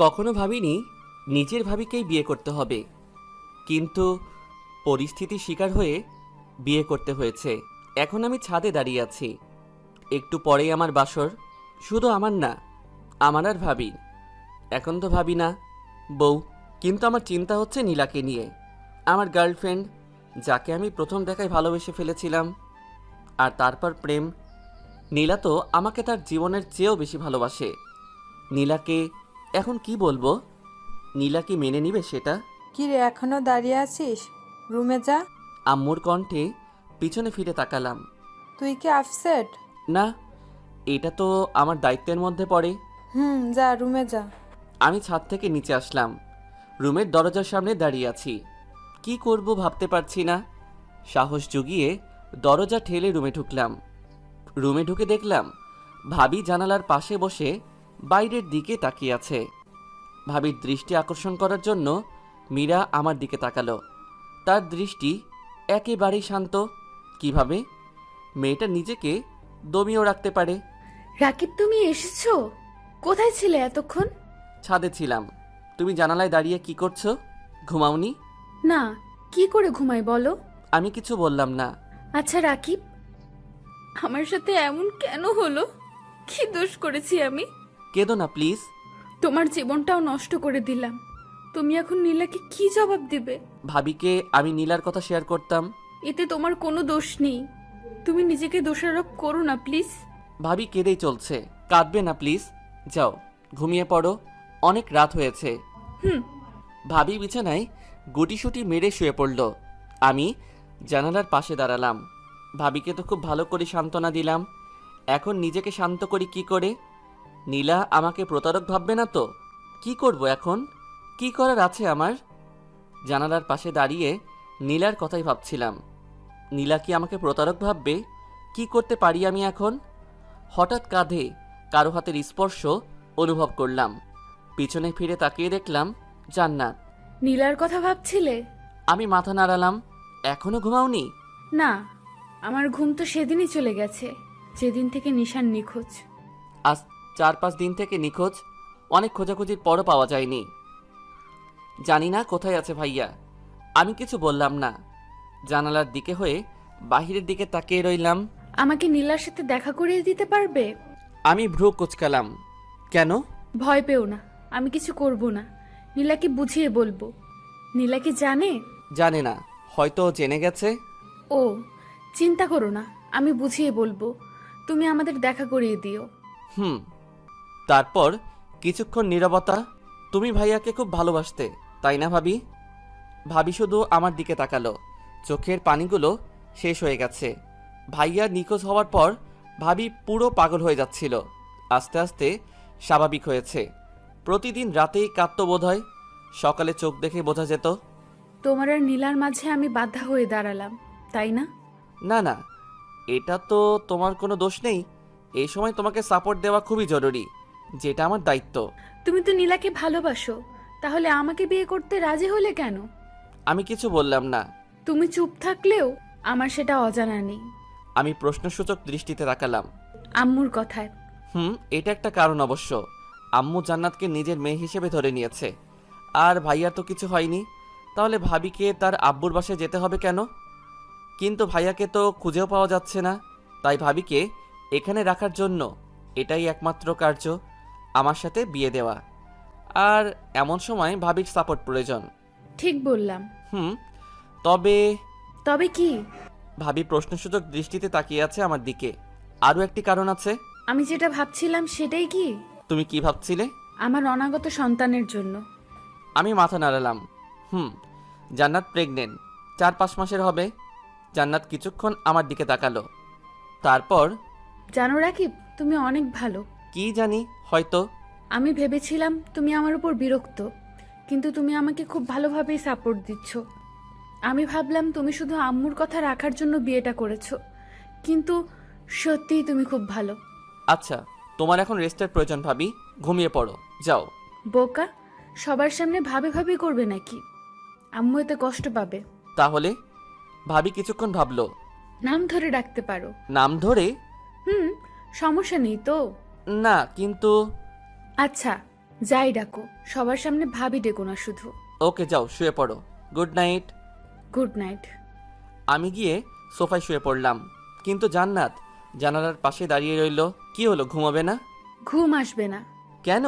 কখনো ভাবিনি নিজের ভাবিকেই বিয়ে করতে হবে, কিন্তু পরিস্থিতির শিকার হয়ে বিয়ে করতে হয়েছে। এখন আমি ছাদে দাঁড়িয়ে আছি, একটু পরেই আমার বাসর। শুধু আমার না, আমার আর ভাবি। এখন তো ভাবি না, বউ। কিন্তু আমার চিন্তা হচ্ছে নীলাকে নিয়ে, আমার গার্লফ্রেন্ড, যাকে আমি প্রথম দেখায় ভালোবেসে ফেলেছিলাম। আর তারপর প্রেম। নীলা তো আমাকে তার জীবনের চেয়েও বেশি ভালোবাসে। নীলাকে এখন কি বলবো? নীলা কি মেনে নিবে সেটা? কি রে, এখনো দাঁড়িয়ে আছিস? রুমে যা। আম্মুর কণ্ঠে পিছনে ফিরে তাকালাম। তুই কি আপসেট? না, এটা তো আমার দায়িত্বের মধ্যে পড়ে। যা রুমে যা। আমি ছাদ থেকে নিচে আসলাম, রুমের দরজার সামনে দাঁড়িয়ে আছি। কি করব ভাবতে পারছি না। সাহস জুগিয়ে দরজা ঠেলে রুমে ঢুকলাম। রুমে ঢুকে দেখলাম ভাবি জানালার পাশে বসে বাইরের দিকে তাকিয়ে আছে। ভাবির দৃষ্টি আকর্ষণ করার জন্য মীরা আমার দিকে তাকালো। তার দৃষ্টি একেবারেই শান্ত। কিভাবে মেয়েটা নিজেকে দমিয়েও রাখতে পারে? রাকিব, তুমি এসেছো? কোথায় ছিলে এতক্ষণ? ছাদে ছিলাম। তুমি জানালায় দাঁড়িয়ে কি করছো? ঘুমাওনি? না, কি করে ঘুমাই বলো? আমি কিছু বললাম না। আচ্ছা রাকিব, আমার সাথে এমন কেন হলো? কি দোষ করেছি আমি? কেঁদো না প্লিজ। তোমার জীবনটাও নষ্ট করে দিলাম। তুমি এখন নীলাকে কি জবাব দিবে? ভাবিকে আমি নীলার কথা শেয়ার করতাম। এতে তোমার কোনো দোষ নেই। তুমি নিজেকে দোষারোপ করো না প্লিজ। ভাবি কেঁদেই চলছে, কাঁদবে না প্লিজ। যাও ঘুমিয়ে পড়ো, অনেক রাত হয়েছে। হুম। ভাবি বিছানায় গুটিসুটি মেরে শুয়ে পড়ল। আমি জানালার পাশে দাঁড়ালাম। ভাবিকে তো খুব ভালো করে সান্ত্বনা দিলাম। এখন নিজেকে শান্ত করি কি করে? নীলা আমাকে প্রতারক ভাববে না তো? কি করব এখন? কি করার আছে আমার? জানালার পাশে দাঁড়িয়ে নীলার কথাই ভাবছিলাম। নীলা কি আমাকে প্রতারক ভাববে? কি করতে পারি আমি এখন? হঠাৎ কাঁধে কারো হাতের স্পর্শ অনুভব করলাম। পিছনে ফিরে তাকিয়ে দেখলাম জান্নাত। নীলার কথা ভাবছিলে? আমি মাথা নাড়ালাম। এখনো ঘুমাওনি? না, আমার ঘুম তো সেদিনই চলে গেছে, যেদিন থেকে নিশান নিখোঁজ। আজ 4-5 দিন থেকে নিখোঁজ। অনেক খোঁজাখুঁজির পরও পাওয়া যায়নি। জানি না কোথায় আছে ভাইয়া। আমি কিছু বললাম না। জানালার দিকে হয়ে বাহিরের দিকে তাকিয়ে রইলাম। আমাকে নীলার সাথে দেখা করিয়ে দিতে পারবে? আমি ভ্রু কুঁচকালাম। কেন? ভয় পেও না, আমি কিছু করব না। নীলাকে বুঝিয়ে বলবো। নীলা কি জানে? জানে না, হয়তো জেনে গেছে। ও, চিন্তা করো না, আমি বুঝিয়ে বলবো। তুমি আমাদের দেখা করিয়ে দিও। তারপর কিছুক্ষণ নীরবতা। তুমি ভাইয়াকে খুব ভালোবাসতে, তাই না ভাবি? ভাবি শুধু আমার দিকে তাকালো। চোখের পানিগুলো শেষ হয়ে গেছে। ভাইয়া নিখোঁজ হওয়ার পর ভাবি পুরো পাগল হয়ে যাচ্ছিল। আস্তে আস্তে স্বাভাবিক হয়েছে। প্রতিদিন রাতেই কাঁদতো বোধ হয়। সকালে চোখ দেখে বোঝা যেত। তোমার আর নীলার মাঝে আমি বাধা হয়ে দাঁড়ালাম, তাই না? না না, এটা তো তোমার কোনো দোষ নেই। এই সময় তোমাকে সাপোর্ট দেওয়া খুবই জরুরি, যেটা আমার দায়িত্ব। তুমি তো নীলাকে ভালোবাসো, তাহলে আমাকে বিয়ে করতে রাজি হলে কেন? আমি কিছু বললাম না। তুমি চুপ থাকলেও আমার সেটা অজানা নেই। আমি প্রশ্নসূচক দৃষ্টিতে তাকালাম। আম্মুর কথায়। এটা একটা কারণ অবশ্য। আম্মু জান্নাতকে নিজের মেয়ে হিসেবে ধরে নিয়েছে। আর ভাইয়ার তো কিছু হয়নি, তাহলে ভাবিকে তার আব্বুর বাসায় যেতে হবে কেন? কিন্তু ভাইয়াকে তো খুঁজেও পাওয়া যাচ্ছে না। তাই ভাবিকে এখানে রাখার জন্য এটাই একমাত্র কার্য, আমার সাথে বিয়ে দেওয়া। আর এমন সময় ভাবির সাপোর্ট প্রয়োজন। ঠিক বললাম। তবে তবে কি? ভাবি প্রশ্নসূচক দৃষ্টিতে তাকিয়ে আছে আমার দিকে। আরও একটি কারণ আছে। আমি যেটা ভাবছিলাম সেটাই কি? তুমি কি ভাবছিলে? আমার অনাগত সন্তানের জন্য। আমি মাথা নাড়ালাম। জান্নাত প্রেগনেন্ট, 4-5 মাসের হবে। জান্নাত কিছুক্ষণ আমার দিকে তাকালো। তারপর, জানো রাকিব, তুমি অনেক ভালো। কি জানি, হয়তো। আমি ভেবেছিলাম তুমি আমার উপর বিরক্ত, কিন্তু তুমি আমাকে খুব ভালোভাবেই সাপোর্ট দিচ্ছ। আমি ভাবলাম তুমি শুধু আম্মুর কথা রাখার জন্য বিয়েটা করেছো, কিন্তু সত্যিই তুমি খুব ভালো। আচ্ছা, তোমার এখন রেস্টের প্রয়োজন ভাবি। ঘুমিয়ে পড়ো, যাও। বোকা, সবার সামনে ভাবে ভাবি করবে নাকি? আম্মু এতে কষ্ট পাবে। তাহলে? ভাবি কিছুক্ষণ ভাবলো। নাম ধরে ডাকতে পারো। নাম ধরে? সমস্যা নেই তো? না, কিন্তু। আচ্ছা, যাই ডাকো, সবার সামনে ভাবি ডেকো না শুধু। ওকে যাও শুয়ে পড়ো। Good night. Good night. আমি গিয়ে সোফায় শুয়ে পড়লাম, কিন্তু জান্নাত জানালার পাশে দাঁড়িয়ে রইল। কি হলো, ঘুমাবে না? ঘুম আসবে না। কেন?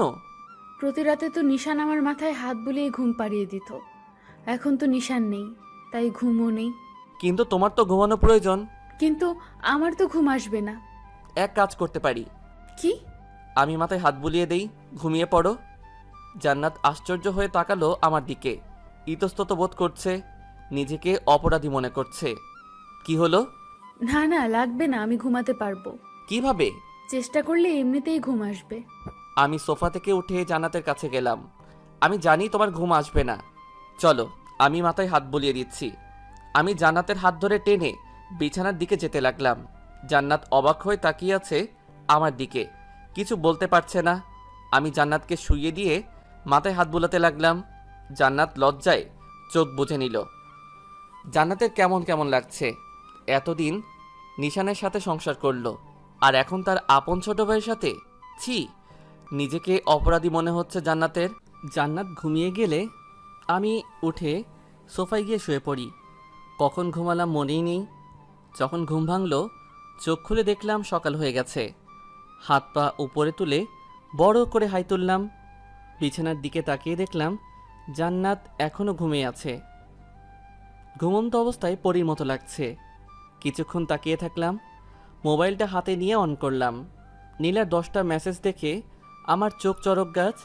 প্রতি রাতে তো নিশান আমার মাথায় হাত বুলিয়ে ঘুম পাড়িয়ে দিত। এখন তো নিশান নেই, তাই ঘুমও নেই। কিন্তু তোমার তো ঘুমানো প্রয়োজন। কিন্তু আমার তো ঘুম আসবে না। এক কাজ করতে পারি, কি? আমি মাথায় হাত বুলিয়ে দেই, ঘুমিয়ে পড়ো। জান্নাত আশ্চর্য হয়ে তাকালো আমার দিকে, ইতস্তত বোধ করছে, নিজেকে অপরাধী মনে করছে। কি হলো? না না, লাগবে না, আমি ঘুমাতে পারবো। কিভাবে? চেষ্টা করলে এমনিতেই ঘুম আসবে। আমি সোফা থেকে উঠে জান্নাতের কাছে গেলাম। আমি জানি তোমার ঘুম আসবে না, চলো আমি মাথায় হাত বুলিয়ে দিচ্ছি। আমি জান্নাতের হাত ধরে টেনে বিছানার দিকে যেতে লাগলাম। জান্নাত অবাক হয়ে তাকিয়ে আছে আমার দিকে, কিছু বলতে পারছে না। আমি জান্নাতকে শুইয়ে দিয়ে মাথায় হাত বুলাতে লাগলাম। জান্নাত লজ্জায় চোখ বুজে নিল। জান্নাতের কেমন কেমন লাগছে। এতদিন নিশানের সাথে সংসার করলো, আর এখন তার আপন ছোট ভাইয়ের সাথে। ছি, নিজেকে অপরাধী মনে হচ্ছে জান্নাতের। জান্নাত ঘুমিয়ে গেলে আমি উঠে সোফায় গিয়ে শুয়ে পড়ি। কখন ঘুমালাম মনেই নেই। যখন ঘুম ভাঙল, চোখ খুলে দেখলাম সকাল হয়ে গেছে। হাত পা উপরে তুলে বড় করে হাই তুললাম। বিছানার দিকে তাকিয়ে দেখলাম জান্নাত এখনও ঘুমিয়ে আছে। ঘুমন্ত অবস্থায় পরীর মতো লাগছে। কিছুক্ষণ তাকিয়ে থাকলাম, মোবাইলটা হাতে নিয়ে অন করলাম। নীলার 10টা মেসেজ দেখে আমার চোখ চরক গাছ।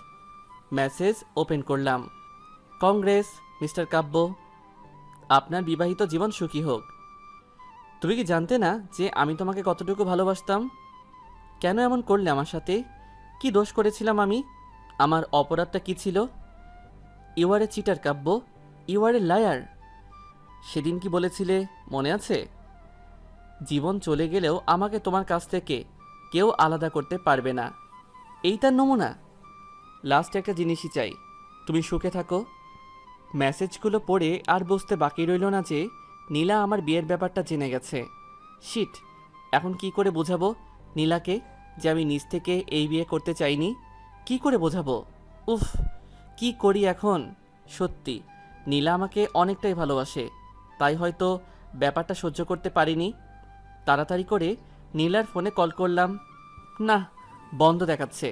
মেসেজ ওপেন করলাম। কংগ্রেস মিস্টার কাব্য, আপনার বিবাহিত জীবন সুখী হোক। তুমি কি জানতে না যে আমি তোমাকে কতটুকু ভালোবাসতাম? কেন এমন করলে আমার সাথে? কি দোষ করেছিলাম আমি? আমার অপরাধটা কি ছিল? You are a cheater Kabya, you are a liar. সেদিন কি বলেছিলে মনে আছে? জীবন চলে গেলেও আমাকে তোমার কাছ থেকে কেউ আলাদা করতে পারবে না। এই তার নমুনা। লাস্ট একটা জিনিসই চাই, তুমি সুখে থাকো। মেসেজগুলো পড়ে আর বুঝতে বাকি রইল না যে নীলা আমার বিয়ের ব্যাপারটা জেনে গেছে। শিট, এখন কি করে বোঝাবো নীলাকে যে আমি নিজ থেকে এই বিয়ে করতে চাইনি? কি করে বোঝাবো? উফ, কি করি এখন? সত্যি নীলা আমাকে অনেকটাই ভালোবাসে, তাই হয়তো ব্যাপারটা সহ্য করতে পারিনি। তাড়াতাড়ি করে নীলার ফোনে কল করলাম। না, বন্ধ দেখাচ্ছে।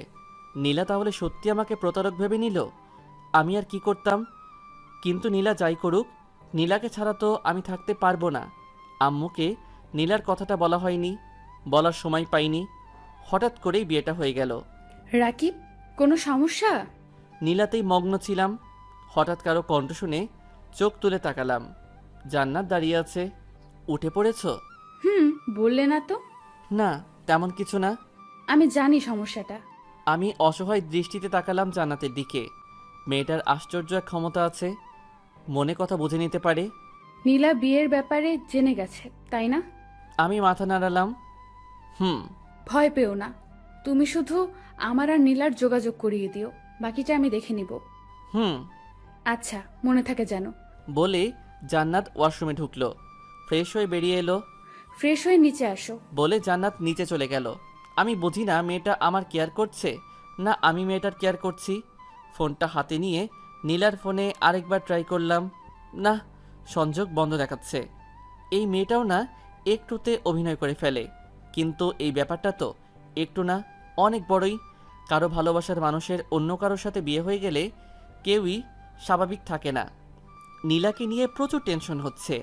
নীলা তাহলে সত্যি আমাকে প্রতারক ভেবে নিল। আমি আর কি করতাম? কিন্তু নীলা যাই করুক, নীলাকে ছাড়া তো আমি থাকতে পারবো না। আম্মুকে নীলার কথাটা বলা হয়নি, বলার সময় পাইনি। হঠাৎ করেই বিয়েটা হয়ে গেল। রাকিব, কোনো সমস্যা? নীলাতেই মগ্ন ছিলাম। হঠাৎ কারো কণ্ঠ শুনে চোখ তুলে তাকালাম। জান্নাত দাঁড়িয়ে আছে। উঠে পড়েছো? বললে না তো। না, তেমন কিছু না। আমি জানি সমস্যাটা। আমি অসহায় দৃষ্টিতে তাকালাম জান্নাতের দিকে। মেয়েটার আশ্চর্য এক ক্ষমতা আছে, মনে কথা বুঝে নিতে পারে। নীলা বিয়ের ব্যাপারে জেনে গেছে, তাই না? আমি মাথা নাড়ালাম। ভয় পেও না, তুমি শুধু আমার আর নীলার যোগাযোগ করিয়ে দিও, বাকিটা আমি দেখে নিব। হুম আচ্ছা, মনে থাকে যেন। বলে জান্নাত ওয়াশরুমে ঢুকলো। ফ্রেশ হয়ে বেরিয়ে এলো। ফ্রেশ হয়ে নিচে আসো। বলে জান্নাত নিচে চলে গেল। আমি বুঝি না মেয়েটা আমার কেয়ার করছে না আমি মেয়েটার কেয়ার করছি। ফোনটা হাতে নিয়ে নীলার ফোনে আরেকবার ট্রাই করলাম। না, সংযোগ বন্ধ দেখাচ্ছে। এই মেয়েটাও না একটুতে অভিনয় করে ফেলে, কিন্তু এই ব্যাপারটা তো একটু না, অনেক বড়ই। কারো ভালোবাসার মানুষের অন্য কারোর সাথে বিয়ে হয়ে গেলে কেউই স্বাভাবিক থাকে না। নীলাকে নিয়ে প্রচুর টেনশন হচ্ছে।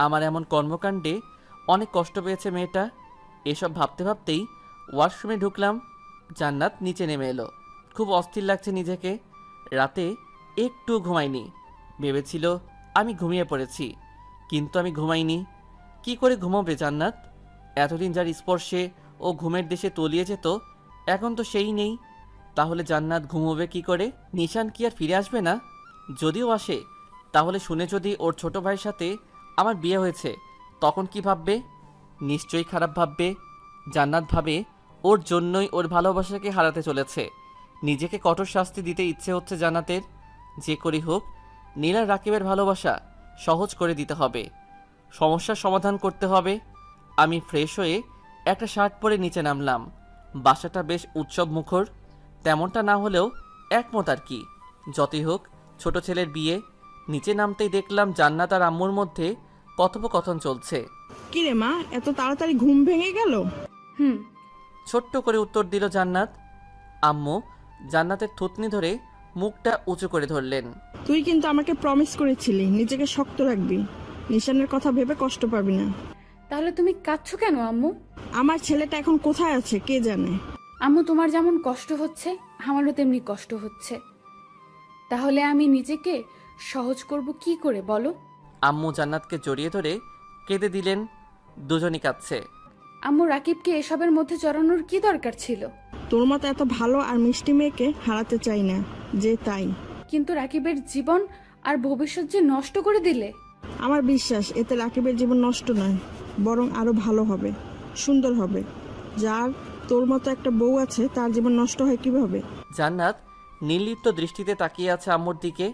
আমার এমন কর্মকাণ্ডে অনেক কষ্ট পেয়েছে মেয়েটা। এসব ভাবতে ভাবতেই ওয়াশরুমে ঢুকলাম। জান্নাত নিচে নেমে এলো। খুব অস্থির লাগছে নিজেকে। রাতে একটু ঘুমাইনি। ভেবেছিল আমি ঘুমিয়ে পড়েছি, কিন্তু আমি ঘুমাইনি। কি করে ঘুমাবে জান্নাত? এতদিন যার স্পর্শে ও ঘুমের দেশে তলিয়ে যেত, এখন তো সেই নেই। তাহলে জান্নাত ঘুমোবে কি করে? নিশান কি আর ফিরে আসবে না? যদিও আসে, তাহলে শুনে যদি ওর ছোট ভাইয়ের সাথে আমার বিয়ে হয়েছে, তখন কি ভাববে? নিশ্চয়ই খারাপ ভাববে। জান্নাত ভাবে ওর জন্যই ওর ভালোবাসাকে হারাতে চলেছে। নিজেকে কঠোর শাস্তি দিতে ইচ্ছে হচ্ছে জান্নাতের। যে করি হোক, নীলা রাকিবের ভালোবাসা সহজ করে দিতে হবে, সমস্যার সমাধান করতে হবে। আমি ফ্রেশ হয়ে একটা শার্ট পরে নিচে নামলাম। বাসাটা বেশ উৎসব মুখর, তেমনটা না হলেও একমত আর কি। যতই হোক ছোট ছেলের বিয়ে। নিচে নামতেই দেখলাম জান্নাত আর আম্মুর মধ্যে কথোপকথন চলছে। কিরে মা, এত তাড়াতাড়ি ঘুম ভেঙে গেল? হুম। ছোট্ট করে উত্তর দিল জান্নাত। আম্মু জান্নাতের থুতনি ধরে মুখটা উঁচু করে ধরলেন। তুই কিন্তু আমাকে প্রমিস করেছিলি নিজেকে শক্ত রাখবি, নিশানের কথা ভেবে কষ্ট পাবি না। তাহলে তুমি কাঁদছো কেন আম্মু? আমার ছেলেটা এখন কোথায় আছে কে জানে। আম্মু, তোমার যেমন কষ্ট হচ্ছে আমারও তেমনি কষ্ট হচ্ছে। তাহলে আমি নিজেকে সহজ করব কি করে বলো? আম্মু জান্নাতকে জড়িয়ে ধরে কেঁদে দিলেন। দুজনই কাঁদছে। আম্মু, রাকিবকে এসবের মধ্যে জড়ানোর কি দরকার ছিল? তোর মতো এত ভালো আর মিষ্টি মেয়েকে হারাতে চাই না, যে তাই। কিন্তু রাকিবের জীবন আর ভবিষ্যৎ যে নষ্ট করে দিলে। আমার বিশ্বাস এতে রাকিবের জীবন নষ্ট নয়, বরং আরো ভালো হবে, সুন্দর হবে। যার তোর মতো একটা বউ আছে তার জীবন নষ্ট হয় কিভাবে? জান্নাত নির্লিপ্ত দৃষ্টিতে তাকিয়ে আছে আম্মুর দিকে।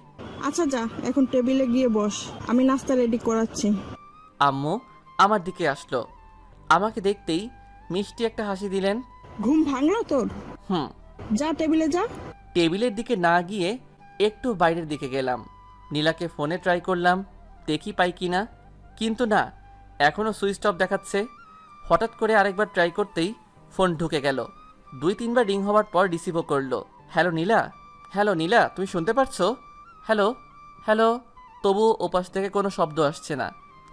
আচ্ছা যা, এখন টেবিলে গিয়ে বস, আমি নাস্তা রেডি করাচ্ছি। আম্মু আমার দিকে আসলো। আমাকে দেখতেই মিষ্টি একটা হাসি দিলেন। ঘুম ভাঙলো তোর? হুম। যা টেবিলে যা। টেবিলের দিকে না গিয়ে একটু বাইরের দিকে গেলাম। নীলাকে ফোনে ট্রাই করলাম, দেখি পাই কি না, কিন্তু না, এখনও সুইচ অফ দেখাচ্ছে। হঠাৎ করে আরেকবার ট্রাই করতেই ফোন ঢুকে গেল। 2-3বার রিং হওয়ার পর রিসিভও করলো। হ্যালো নীলা, হ্যালো নীলা, তুমি শুনতে পারছো? Hello hello. তবু ওপাশ থেকে কোনো শব্দ আসছে না।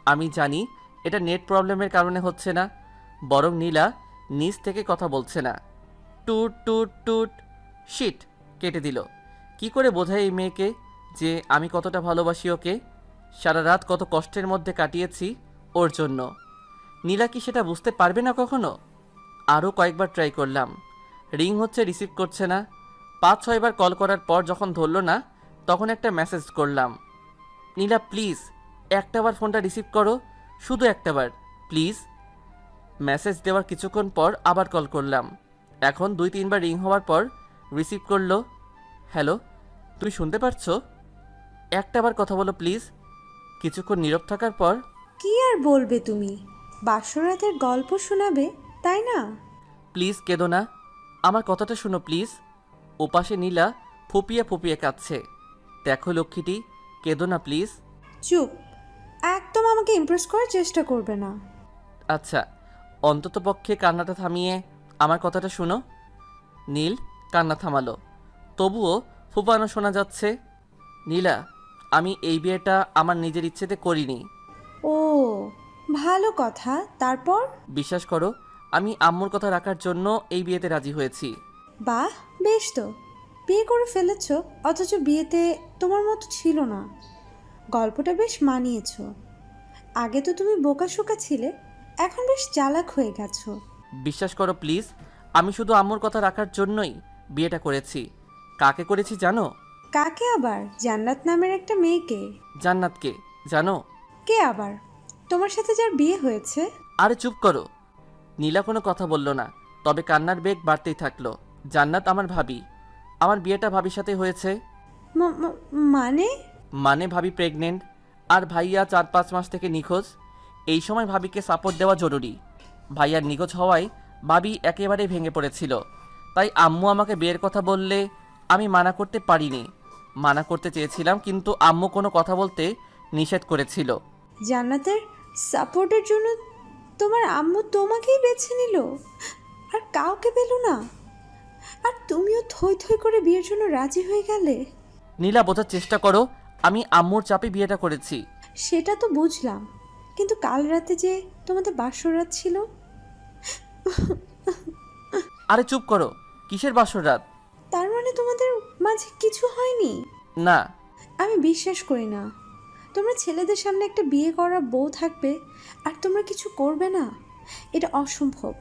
আমি জানি এটা নেট প্রবলেমের কারণে হচ্ছে না, বরং নীলা নিজ থেকে কথা বলছে না। টুট টুট টুট। শিট, কেটে দিল। কি করে বোঝাই এই মেয়েকে যে আমি কতটা ভালোবাসি ওকে? সারা রাত কত কষ্টের মধ্যে কাটিয়েছি ওর জন্য। নীলা কি সেটা বুঝতে পারবে না কখনো? আরও কয়েকবার ট্রাই করলাম, রিং হচ্ছে, রিসিভ করছে না। 5-6 বার কল করার পর যখন ধরলো না, তখন একটা মেসেজ করলাম, নীলা প্লিজ একটাবার ফোনটা রিসিভ করো, শুধু একটাবার প্লিজ। মেসেজ দেওয়ার কিছুক্ষণ পর আবার কল করলাম। এখন 2-3বার রিং হওয়ার পর রিসিভ করলো। হ্যালো, তুমি শুনতে পারছো? একটাবার কথা বলো প্লিজ। কিছুক্ষণ নীরব থাকার পর, কি আর বলবে তুমি? বাসরাতের গল্প শোনাবে তাই না? প্লিজ কেঁদো না, আমার কথাটা শোনো প্লিজ। ওপাশে নীলা ফুপিয়ে ফুপিয়ে কাঁদছে। দেখো লক্ষ্মীটি, কেঁদো না প্লিজ। চুপ, একদম আমাকে ইমপ্রেস করার চেষ্টা করবে না। আচ্ছা, অন্ততপক্ষে কান্নাটা থামিয়ে আমার কথাটা শোনো। নীল কান্না থামালো, তবুও ফুপানো শোনা যাচ্ছে। নীলা, আমি এই বিয়েটা আমার নিজের ইচ্ছেতে করিনি। ও, ভালো কথা। তারপর? বিশ্বাস করো, আমি আম্মুর কথা রাখার জন্য এই বিয়েতে রাজি হয়েছি। বাহ, বেশ তো। বিয়ে করে ফেলেছ, অথচ বিয়েতে তোমার মতো ছিল না। গল্পটা বেশ মানিয়েছো। আগে তো তুমি বোকাশোকা ছিলে, এখন বেশ চালাক হয়ে গেছো। বিশ্বাস করো প্লিজ, আমি শুধু আম্মুর কথা রাখার জন্যই বিয়েটা করেছি। কাকে করেছি জানো? কাকে আবার? জান্নাত নামের একটা মেয়েকে। জান্নাতকে জানো? কে আবার? তোমার সাথে যার বিয়ে হয়েছে? আরে চুপ করো। নীলা কোনো কথা বলল না, তবে কান্নার বেগ বাড়তেই থাকলো। জান্নাত আমার ভাবি, আমার বিয়েটা ভাবির সাথে হয়েছে। মানে? মানে ভাবি প্রেগনেন্ট, আর ভাইয়া 4-5 মাস থেকে নিখোঁজ। এই সময় ভাবিকে সাপোর্ট দেওয়া জরুরি। ভাইয়ার নিখোঁজ হওয়ায় ভাবি একেবারে ভেঙে পড়েছিল। তাই আম্মু আমাকে বিয়ের কথা বললে আমি মানা করতে পারিনি। মানা করতে চেয়েছিলাম, কিন্তু আম্মু কোনো কথা বলতে নিষেধ করেছিল। জান্নাতের সাপোর্টের জন্য তোমার আম্মু তোমাকেই বেছে নিল, আর কাউকে পেল না? আর তুমিও থই থই করে বিয়ের জন্য রাজি হয়ে গেলে? নীলা, বোঝার চেষ্টা করো, আমি আম্মুর চাপে বিয়েটা করেছি। সেটা তো বুঝলাম, কিন্তু কাল রাতে যে তোমাদের বাসর রাত ছিল। আরে চুপ করো, কিসের বাসর রাত? তার মানে তোমাদের মাঝে কিছু হয়নি? না। আমি বিশ্বাস করি না। তোমরা ছেলেদের সামনে একটা বিয়ে করা বউ থাকবে আর তোমরা কিছু করবে না, এটা অসম্ভব।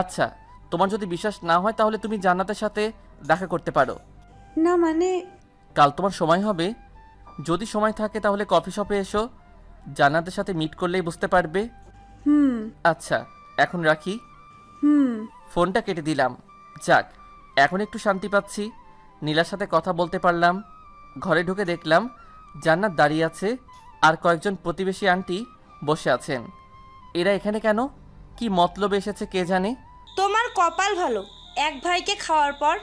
আচ্ছা, তোমার যদি বিশ্বাস না হয় তাহলে তুমি জান্নাতের সাথে দেখা করতে পারো। না মানে? কাল তোমার সময় হবে? যদি সময় থাকে তাহলে কফি শপে এসো, জান্নাতের সাথে মিট করলেই বুঝতে পারবে। হুম আচ্ছা, এখন রাখি। হুম। ফোনটা কেটে দিলাম। যাক, এখন একটু শান্তি পাচ্ছি। নীলার সাথে কথা বলতে পারলাম। ঘরে ঢুকে দেখলাম জান্নাত দাঁড়িয়ে আছে, আর কয়েকজন প্রতিবেশী আন্টি বসে আছেন। এরা এখানে কেন? কি মতলবে এসেছে কে জানে। তোমার কপাল ভালো, এক ভাইকে খাওয়ার পর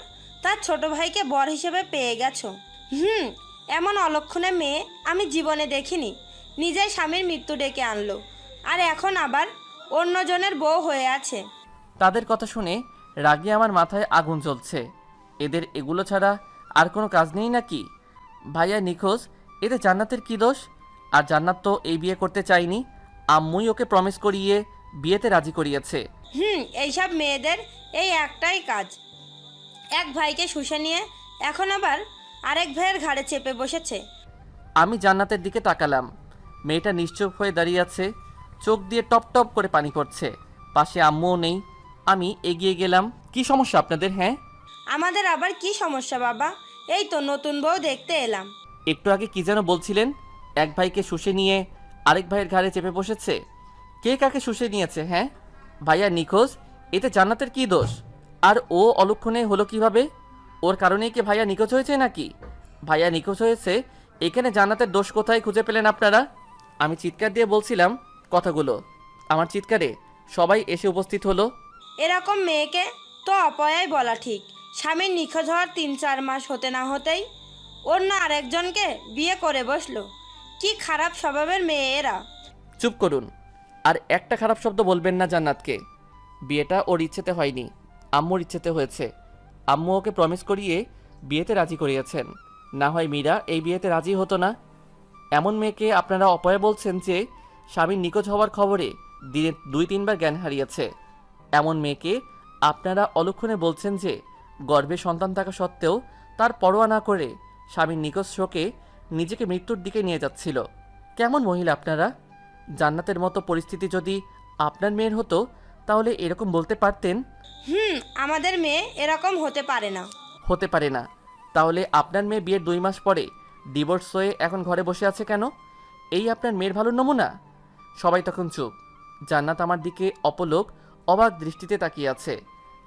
তার ছোট ভাইকে বর হিসেবে পেয়ে গেছো। এমন অলক্ষণে মেয়ে আমি জীবনে দেখিনি। নিজের স্বামীর মৃত্যু ডেকে আনলো, আর এখন আবার অন্যজনের বউ হয়ে আছে। তাদের কথা শুনে রাগে আমার মাথায় আগুন জ্বলছে। এদের এগুলো ছাড়া আর কোনো কাজ নেই নাকি? ভাইয়া নিখোঁজ, এতে জান্নাতের কী দোষ? আর জান্নাত তো এই বিয়ে করতে চায়নি, আম্মুই ওকে প্রমিস করিয়ে বিয়েতে রাজি করিয়েছে। এইসব মেয়েদের এই একটাই কাজ, এক ভাইকে শুষে নিয়ে এখন আবার আরেক ভাইয়ের ঘাড়ে চেপে বসেছে। আমি জান্নাতের দিকে তাকালাম। মেয়েটা নিশ্চুপ হয়ে দাঁড়িয়ে আছে, চোখ দিয়ে টপ টপ করে পানি পড়ছে। পাশে আম্মুও নেই। আমি এগিয়ে গেলাম। কি সমস্যা আপনাদের? হ্যাঁ, আমাদের আবার কি সমস্যা বাবা? এই তো নতুন বউ দেখতে এলাম। একটু আগে কি যেন বলছিলেন? এক ভাইকে শুষে নিয়ে আরেক ভাইয়ের ঘাড়ে চেপে বসেছে। কে কাকে শুষে নিয়েছে? হ্যাঁ, ভাইয়া নিখোঁজ, এতে জান্নাতের কি দোষ? আর ও অলক্ষণে হলো কিভাবে? ওর কারণেই কি ভাইয়া নিখোঁজ হয়েছে নাকি? ভাইয়া নিখোঁজ হয়েছে, এখানে জান্নাতের দোষ কোথায় খুঁজে পেলেন আপনারা? আমি চিৎকার দিয়ে বলছিলাম কথাগুলো। আমার চিৎকারে সবাই এসে উপস্থিত হলো। এরকম মেয়েকে তো অপয়াই বলা ঠিক। স্বামীর নিখোঁজ হওয়ার 3-4 মাস হতে না হতেই অন্য আরেকজনকে বিয়ে করে বসলো। কি খারাপ স্বভাবের মেয়ে এরা। চুপ করুন, আর একটা খারাপ শব্দ বলবেন না জান্নাতকে। বিয়েটা ওর ইচ্ছেতে হয়নি, আম্মুর ইচ্ছেতে হয়েছে। আম্মু ওকে প্রমিস করিয়ে বিয়েতে রাজি করিয়েছেন। না হয় মীরা এই বিয়েতে রাজি হতো না। এমন মেয়েকে আপনারা অপয়া বলছেন যে স্বামীর নিখোঁজ হওয়ার খবরে দিনে 2-3 বার জ্ঞান হারিয়েছে। এমন মেয়েকে আপনারা অলক্ষণে বলছেন যে গর্ভে সন্তান থাকা সত্ত্বেও তার পরোয়া না করে স্বামীর নিখোঁজ শোকে নিজেকে মৃত্যুর দিকে নিয়ে যাচ্ছিল। কেমন মহিলা আপনারা? জান্নাতের মতো পরিস্থিতি যদি আপনার মেয়ের হতো তাহলে এরকম বলতে পারতেন? আমাদের মেয়ে এরকম হতে পারে না। হতে পারে না? তাহলে আপনার মেয়ে বিয়ের 2 মাস পরে ডিভোর্স হয়ে এখন ঘরে বসে আছে কেন? এই আপনার মেয়ের ভালো নমুনা? সবাই তখন চুপ। জান্নাত আমার দিকে অপলোক অবাক দৃষ্টিতে তাকিয়ে আছে।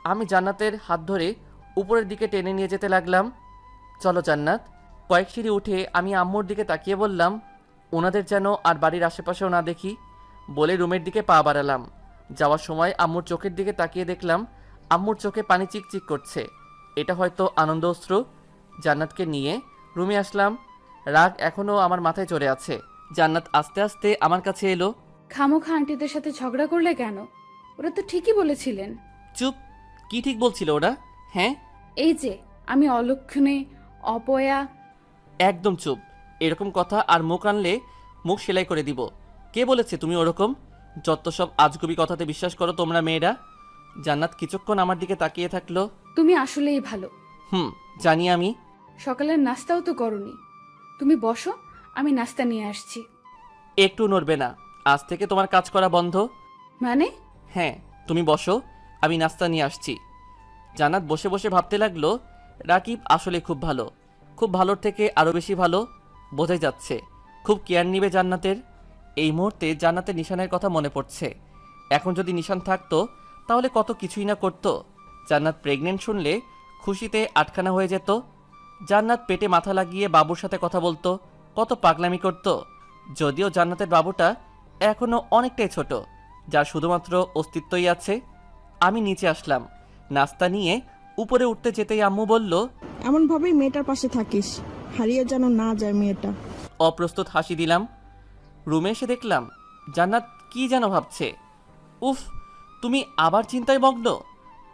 আমি জান্নাতের হাত ধরে উপরের দিকে টেনে নিয়ে যেতে লাগলাম। চলো জান্নাত। কয়েক সিঁড়ি উঠে আমি আম্মুর দিকে তাকিয়ে বললাম, ওনাদের যেন আর বাড়ির আশেপাশেও না দেখি। বলে রুমের দিকে পা বাড়ালাম। যাওয়ার সময় আম্মুর চোখের দিকে তাকিয়ে দেখলাম আম্মুর চোখে পানি চিকচিক করছে। এটা হয়তো আনন্দ অশ্রু। জান্নাতকে নিয়ে রুমে আসলাম। রাগ এখনও আমার মাথায় চড়ে আছে। জান্নাত আস্তে আস্তে আমার কাছে এলো। খামোখা আন্টিদের সাথে ঝগড়া করলে কেন? ওরা তো ঠিকই বলেছিলেন। চুপ! কি ঠিক বলছিল ওরা? হ্যাঁ, এই যে আমি অলক্ষণে অপয়া। একদম চুপ! এরকম কথা আর মুখ আনলে মুখ সেলাই করে দিব। কে বলেছে তুমি ওরকম? যত সব আজগুবি কথাতে বিশ্বাস করো তোমরা মেয়েরা। জান্নাত কিছুক্ষণ আমার দিকে তাকিয়ে থাকলো। তুমি আসলেই ভালো। জানি আমি। সকালের নাস্তাও তো করনি। তুমি বসো, আমি নাস্তা নিয়ে আসছি। একটু নড়বে না। আজ থেকে তোমার কাজ করা বন্ধ। মানে? হ্যাঁ, তুমি বসো, আমি নাস্তা নিয়ে আসছি। জান্নাত বসে বসে ভাবতে লাগলো, রাকিব আসলে খুব ভালো। খুব ভালোর থেকে আরও বেশি ভালো। বোঝাই যাচ্ছে খুব কেয়ার নিবে জান্নাতের। এই মুহূর্তে জান্নাতের নিশানের কথা মনে পড়ছে। এখন যদি নিশান থাকতো তাহলে কত কিছুই না করতো। জান্নাত প্রেগনেন্ট শুনলে খুশিতে আটখানা হয়ে যেত। জান্নাত পেটে মাথা লাগিয়ে বাবুর সাথে কথা বলতো, কত পাগলামি করত। যদিও জান্নাতের বাবুটা এখনও অনেকটাই ছোট, যার শুধুমাত্র অস্তিত্বই আছে। আমি নিচে আসলাম। নাস্তা নিয়ে উপরে উঠতে যেতেই আম্মু বলল, এমনভাবেই মেয়েটার পাশে থাকিস, হারিয়ে যেন না যায় মেয়েটা। অপ্রস্তুত হাসি দিলাম। রুমে এসে দেখলাম জান্নাত কি যেন ভাবছে। উফ, তুমি আবার চিন্তায় মগ্ন?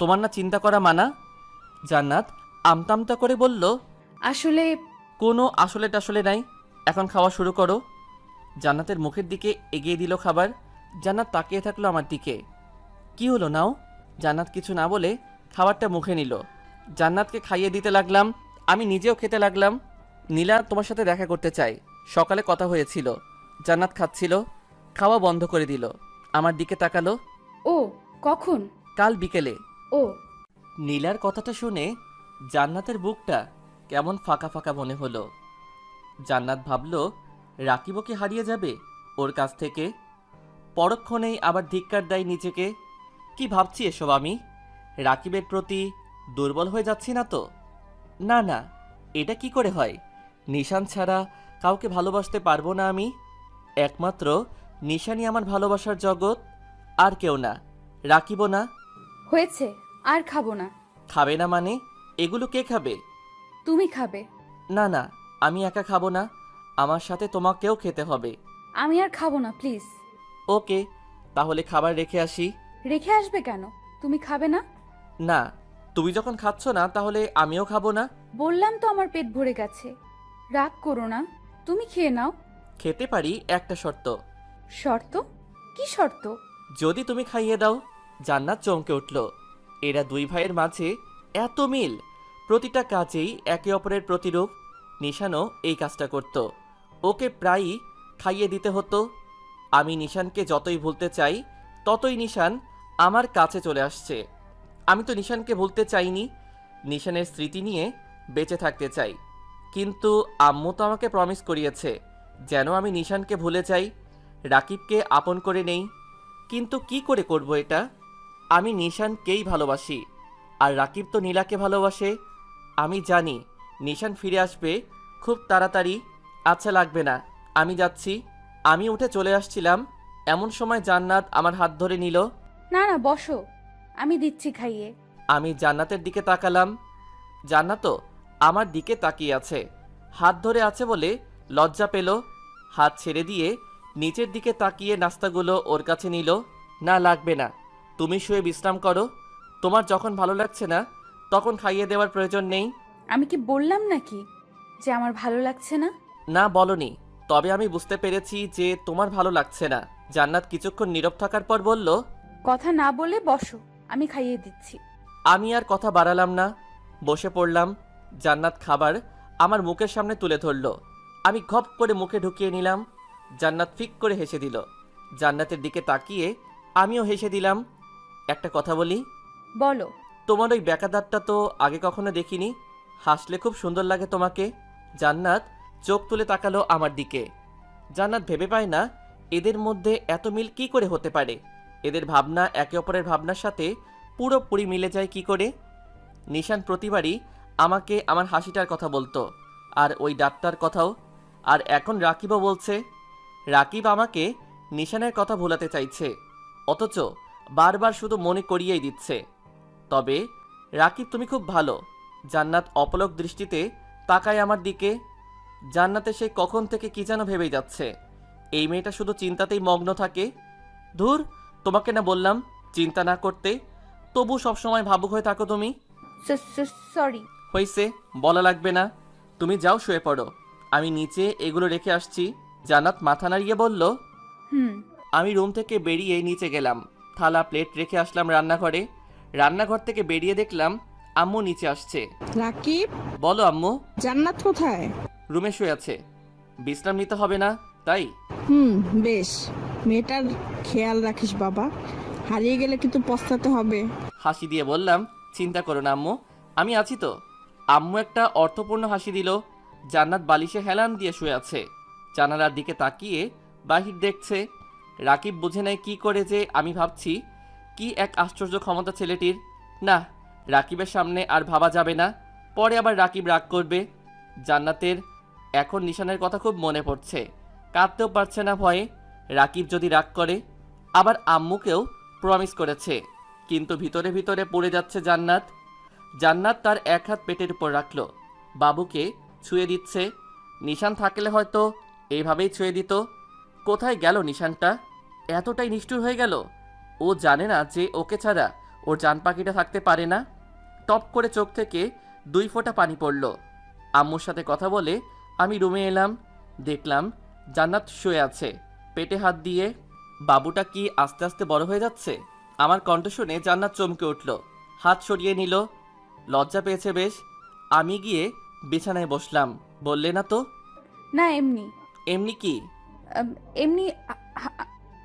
তোমার না চিন্তা করা মানা? জান্নাত আমতামতা করে বলল, আসলে কোনো আসলে টাসলে নাই, এখন খাওয়া শুরু করো। জান্নাতের মুখের দিকে এগিয়ে দিল খাবার। জান্নাত তাকিয়ে থাকলো আমার দিকে। কি হলো নাও? জান্নাত কিছু না বলে খাবারটা মুখে নিল। জান্নাতকে খাইয়ে দিতে লাগলাম, আমি নিজেও খেতে লাগলাম। নীলা তোমার সাথে দেখা করতে চাই, সকালে কথা হয়েছিল। জান্নাত খাচ্ছিল, খাওয়া বন্ধ করে দিল। আমার দিকে তাকালো। ও কখন? কাল বিকেলে। ও। নীলার কথাটা শুনে জান্নাতের বুকটা কেমন ফাঁকা ফাঁকা মনে হলো। জান্নাত ভাবল রাকিবও কি হারিয়ে যাবে ওর কাছ থেকে? পরক্ষণেই আবার ধিক্কার দেয় নিজেকে। কি ভাবছি এসব আমি? রাকিবের প্রতি দুর্বল হয়ে যাচ্ছি না তো? না না, এটা কি করে হয়? নিশান ছাড়া কাউকে ভালোবাসতে পারবো না আমি। একমাত্র নিশানই আমার ভালোবাসার জগৎ, আর কেউ না। রাকিবও না। হয়েছে, আর খাবো না। খাবে না মানে? এগুলো কে খাবে? তুমি খাবে। না না, আমি একা খাবো না, আমার সাথে তোমাকেও খেতে হবে। আমি আর খাবো না, প্লিজ। ওকে, তাহলে খাবার রেখে আসি। রেখে আসবে কেন? তুমি খাবে না? না, তুমি যখন খাচ্ছ না তাহলে আমিও খাবো না। বললাম তো আমার পেট ভরে গেছে। রাগ করো না, তুমি খেয়ে নাও। খেতে পারি, একটা শর্ত। শর্ত? কি শর্ত? যদি তুমি খাইয়ে দাও। জান্নাত চমকে উঠল। এরা দুই ভাইয়ের মাঝে এত মিল, প্রতিটা কাজেই একে অপরের প্রতিরূপ। নিশানও এই কাজটা করত, ওকে প্রায়ই খাইয়ে দিতে হতো। আমি নিশানকে যতই ভুলতে চাই ততই নিশান আমার কাছে চলে আসছে। আমি তো নিশানকে ভুলতে চাইনি, নিশানের স্মৃতি নিয়ে বেঁচে থাকতে চাই। কিন্তু আম্মু তো আমাকে প্রমিস করিয়েছে যেন আমি নিশানকে ভুলে যাই, রাকিবকে আপন করে নেই। কিন্তু কি করে করব এটা? আমি নিশানকেই ভালোবাসি, আর রাকিব তো নীলাকে ভালোবাসে। আমি জানি নিশান ফিরে আসবে খুব তাড়াতাড়ি। আচ্ছা লাগবে না, আমি যাচ্ছি। আমি উঠে চলে আসছিলাম, এমন সময় জান্নাত আমার হাত ধরে নিল। না না, বসো, আমি দিচ্ছি খাইয়ে। আমি জান্নাতের দিকে তাকালাম। জান্নাতও আমার দিকে তাকিয়ে আছে, হাত ধরে আছে বলে লজ্জা পেল। হাত ছেড়ে দিয়ে নিচের দিকে তাকিয়ে নাস্তাগুলো ওর কাছে নিল। না লাগবে না, তুমি শুয়ে বিশ্রাম করো, তোমার যখন ভালো লাগছে না তখন খাইয়ে দেওয়ার প্রয়োজন নেই। আমি কি বললাম নাকি যে আমার ভালো লাগছে না? না বলনি, তবে আমি বুঝতে পেরেছি যে তোমার ভালো লাগছে না। জান্নাত কিছুক্ষণ নীরব থাকার পর বলল, কথা না বলে বসো, আমি খাইয়ে দিচ্ছি। আমি আর কথা বাড়ালাম না, বসে পড়লাম। জান্নাত খাবার আমার মুখের সামনে তুলে ধরল, আমি ঘপ করে মুখে ঢুকিয়ে নিলাম। জান্নাত ফিক করে হেসে দিল। জান্নাতের দিকে তাকিয়ে আমিও হেসে দিলাম। একটা কথা বলি? বলো। তোমার ওই ব্যাকাদাঁতটা তো আগে কখনো দেখিনি, হাসলে খুব সুন্দর লাগে তোমাকে। জান্নাত চোখ তুলে তাকালো আমার দিকে। জান্নাত ভেবে পায় না এদের মধ্যে এত মিল কি করে হতে পারে। এদের ভাবনা একে অপরের ভাবনার সাথে পুরোপুরি মিলে যায় কি করে। নিশান প্রতিবারই আমাকে আমার হাসিটার কথা বলতো, আর ওই দাঁতটার কথাও। আর এখন রাকিবও বলছে। রাকিব আমাকে নিশানের কথা ভোলাতে চাইছে, অথচ বারবার শুধু মনে করিয়েই দিচ্ছে। তবে রাকিব তুমি খুব ভালো। জান্নাত অপলক দৃষ্টিতে তাকায় আমার দিকে। জান্নাতে সে কখন থেকে কি যেন ভেবেই যাচ্ছে, এই মেয়েটা শুধু চিন্তাতেই মগ্ন থাকে। ধুর, তোমাকে না বললাম চিন্তা না করতে, তবু সবসময় ভাবুক হয়ে থাকো তুমি। সরি। হয়েছে, বলা লাগবে না, তুমি যাও শুয়ে পড়ো, আমি নিচে এগুলো রেখে আসছি। জান্নাত মাথা নাড়িয়ে বলল। হুম। আমি রুম থেকে বেরিয়ে নিচে গেলাম, থালা প্লেট রেখে আসলাম রান্নাঘরে। রান্নাঘর থেকে বেরিয়ে দেখলাম আম্মু নিচে আসছে। রাকিব, বলো আম্মু। জান্নাত কোথায়? রুমে শুয়ে আছে, বিশ্রাম নিতে হবে না তাই। বেশ, মেয়েটার খেয়াল রাখিস বাবা, হারিয়ে গেলে কিন্তু পস্তাতে হবে। হাসি দিয়ে বললাম, চিন্তা করো না আম্মু, আমি আছি তো। আম্মু একটা অর্থপূর্ণ হাসি দিল। জান্নাত বালিশে হেলান দিয়ে শুয়ে আছে, জানালার দিকে তাকিয়ে বাহির দেখছে। রাকিব বুঝে নেয় কি করে যে আমি ভাবছি। কি এক আশ্চর্য ক্ষমতা ছেলেটির। না, রাকিবের সামনে আর ভাবা যাবে না, পরে আবার রাকিব রাগ করবে। জান্নাতের এখন নিশানের কথা খুব মনে পড়ছে, কাঁদতেও পারছে না ভয়ে। রাকিব যদি রাগ করে। আবার আম্মুকেও প্রমিস করেছে, কিন্তু ভিতরে ভিতরে পড়ে যাচ্ছে জান্নাত। জান্নাত তার এক হাত পেটের উপর রাখলো, বাবুকে ছুঁয়ে দিচ্ছে। নিশান থাকলে হয়তো এইভাবেই ছুঁয়ে দিত। কোথায় গেল নিশানটা? এতটাই নিষ্ঠুর হয়ে গেল। ও জানে না যে ওকে ছাড়া ওর জান পাখিটা থাকতে পারে না। টপ করে চোখ থেকে 2 ফোঁটা পানি পড়ল। আম্মুর সাথে কথা বলে আমি রুমে এলাম, দেখলাম জান্নাত শুয়ে আছে পেটে হাত দিয়ে। বাবুটা কি আস্তে আস্তে বড় হয়ে যাচ্ছে? আমার কণ্ঠ শুনে জান্নাত চমকে উঠল, হাত সরিয়ে নিল। লজ্জা পেয়েছে বেশ। আমি গিয়ে বিছানায় বসলাম। বললে না তো? না, এমনি। এমনি কি? এমনি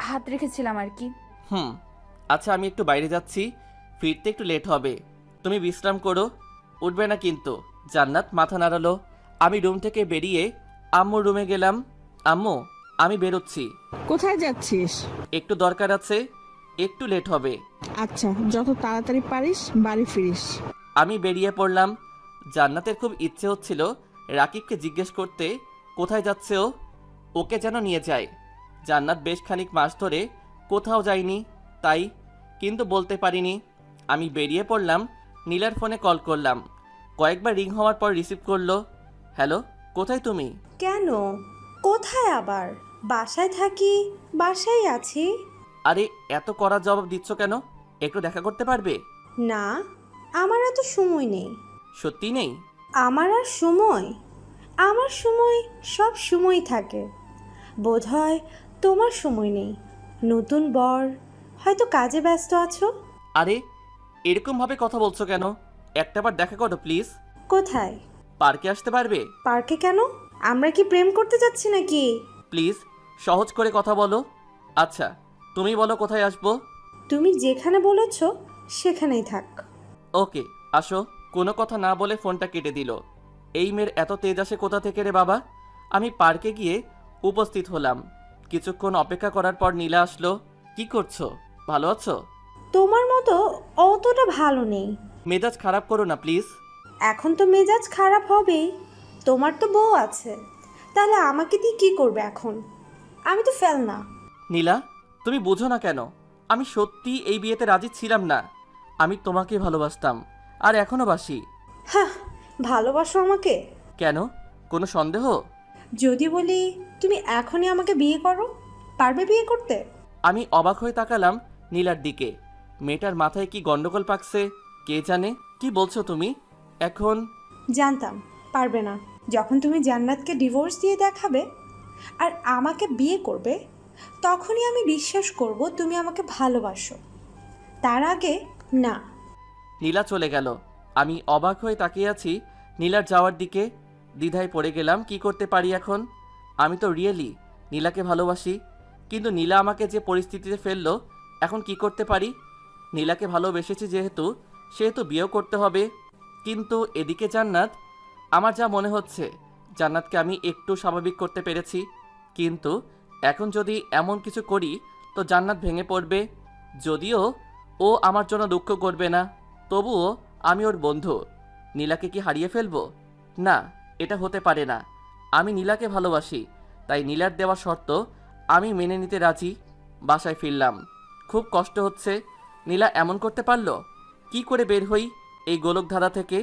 হাত রেখেছিলাম আর কি। আচ্ছা, আমি একটু বাইরে যাচ্ছি, ফিরতে একটু লেট হবে, তুমি বিশ্রাম করো, উঠবে না কিন্তু। জান্নাত মাথা নাড়ালো। আমি রুম থেকে বেরিয়ে আম্মুর রুমে গেলাম। আম্মু, আমি বেরোচ্ছি। কোথায় যাচ্ছিস? একটু দরকার আছে, একটু লেট হবে। আচ্ছা, যত তাড়াতাড়ি পারিস বাড়ি ফিরিস। আমি বেরিয়ে পড়লাম। জান্নাতের খুব ইচ্ছে হচ্ছিল রাকিবকে জিজ্ঞেস করতে কোথায় যাচ্ছে ও, ওকে যেন নিয়ে যায়। জান্নাত বেশ খানিক মাস ধরে কোথাও যায়নি তাই, কিন্তু বলতে পারিনি। আমি বেরিয়ে পড়লাম, নীলার ফোনে কল করলাম। কয়েকবার রিং হওয়ার পর রিসিভ করলো। হ্যালো, কোথায় তুমি? কেন? কোথায় আবার? বাসায় থাকি, বাসায় আছি। আরে এত কড়া জবাব দিচ্ছ কেন? একটু দেখা করতে পারবে? না, আমার এত সময় নেই। সত্যি নেই? আমার আর সময়? আমার সময় সব সময় থাকে। বোধহয় তোমার সময় নেই। নতুন বর, হয়তো কাজে ব্যস্ত আছো। আরে এরকমভাবে কথা বলছো কেন? একটাবার দেখা করো প্লিজ। কোথায়? পার্কে আসতে পারবে? পার্কে কেন? আমরা কি প্রেম করতে যাচ্ছি নাকি? প্লিজ সহজ করে কথা বলো। আচ্ছা তুমি বলো কোথায় আসবো? তুমি যেখানে বলেছ সেখানেই থাক। ওকে আসো। কোনো কথা না বলে ফোনটা কেটে দিল। এই মেয়ের এত তেজ আসে কোথা থেকে রে বাবা? আমি পার্কে গিয়ে উপস্থিত হলাম। কিছুক্ষণ অপেক্ষা করার পর নীলা আসলো। কি করছো? ভালো আছো? তোমার মতো অতটা ভালো নেই। মেজাজ খারাপ করো না প্লিজ। এখন তো মেজাজ খারাপ হবেই। তোমার তো বউ আছে, তাহলে আমাকে দিয়ে কি করবে এখন? আমি তো ফেল না। নীলা তুমি বুঝো না কেন? আমি সত্যি এই বিয়েতে রাজি ছিলাম না। আমি তোমাকে ভালোবাসতাম, আর এখনো বাসি। হ্যাঁ, ভালোবাসো আমাকে? কেন, কোনো সন্দেহ? যদি বলি তুমি এখনই আমাকে বিয়ে করো, পারবে বিয়ে করতে? আমি অবাক হয়ে তাকালাম নীলার দিকে। মেয়েটার মাথায় কি গন্ডগোল পাকছে কে জানে। কি বলছো তুমি এখন? জানতাম পারবে না। যখন তুমি জান্নাতকে ডিভোর্স দিয়ে দেখাবে আর আমাকে বিয়ে করবে, তখনই আমি বিশ্বাস করব তুমি আমাকে ভালোবাসো। তার আগে না। নীলা চলে গেল। আমি অবাক হয়ে তাকিয়ে আছি নীলার যাওয়ার দিকে। দ্বিধায় পড়ে গেলাম কি করতে পারি এখন। আমি তো রিয়েলি নীলাকে ভালোবাসি, কিন্তু নীলা আমাকে যে পরিস্থিতিতে ফেললো, এখন কি করতে পারি? নীলাকে ভালোবেসেছি সেহেতু বিয়েও করতে হবে। কিন্তু এদিকে জান্নাত, আমার যা মনে হচ্ছে জান্নাতকে আমি একটু স্বাভাবিক করতে পেরেছি, কিন্তু এখন যদি এমন কিছু করি তো জান্নাত ভেঙে পড়বে। যদিও ও আমার জন্য দুঃখ করবে না, তবুও আমি ওর বন্ধু। নীলাকে কি হারিয়ে ফেলবো? না, এটা হতে পারে না। আমি নীলাকে ভালোবাসি, তাই নীলার দেওয়া শর্ত আমি মেনে নিতে রাজি। বাসায় ফিরলাম, খুব কষ্ট হচ্ছে। নীলা এমন করতে পারলো? কি করে বের হই এই গোলকধাঁধা থেকে?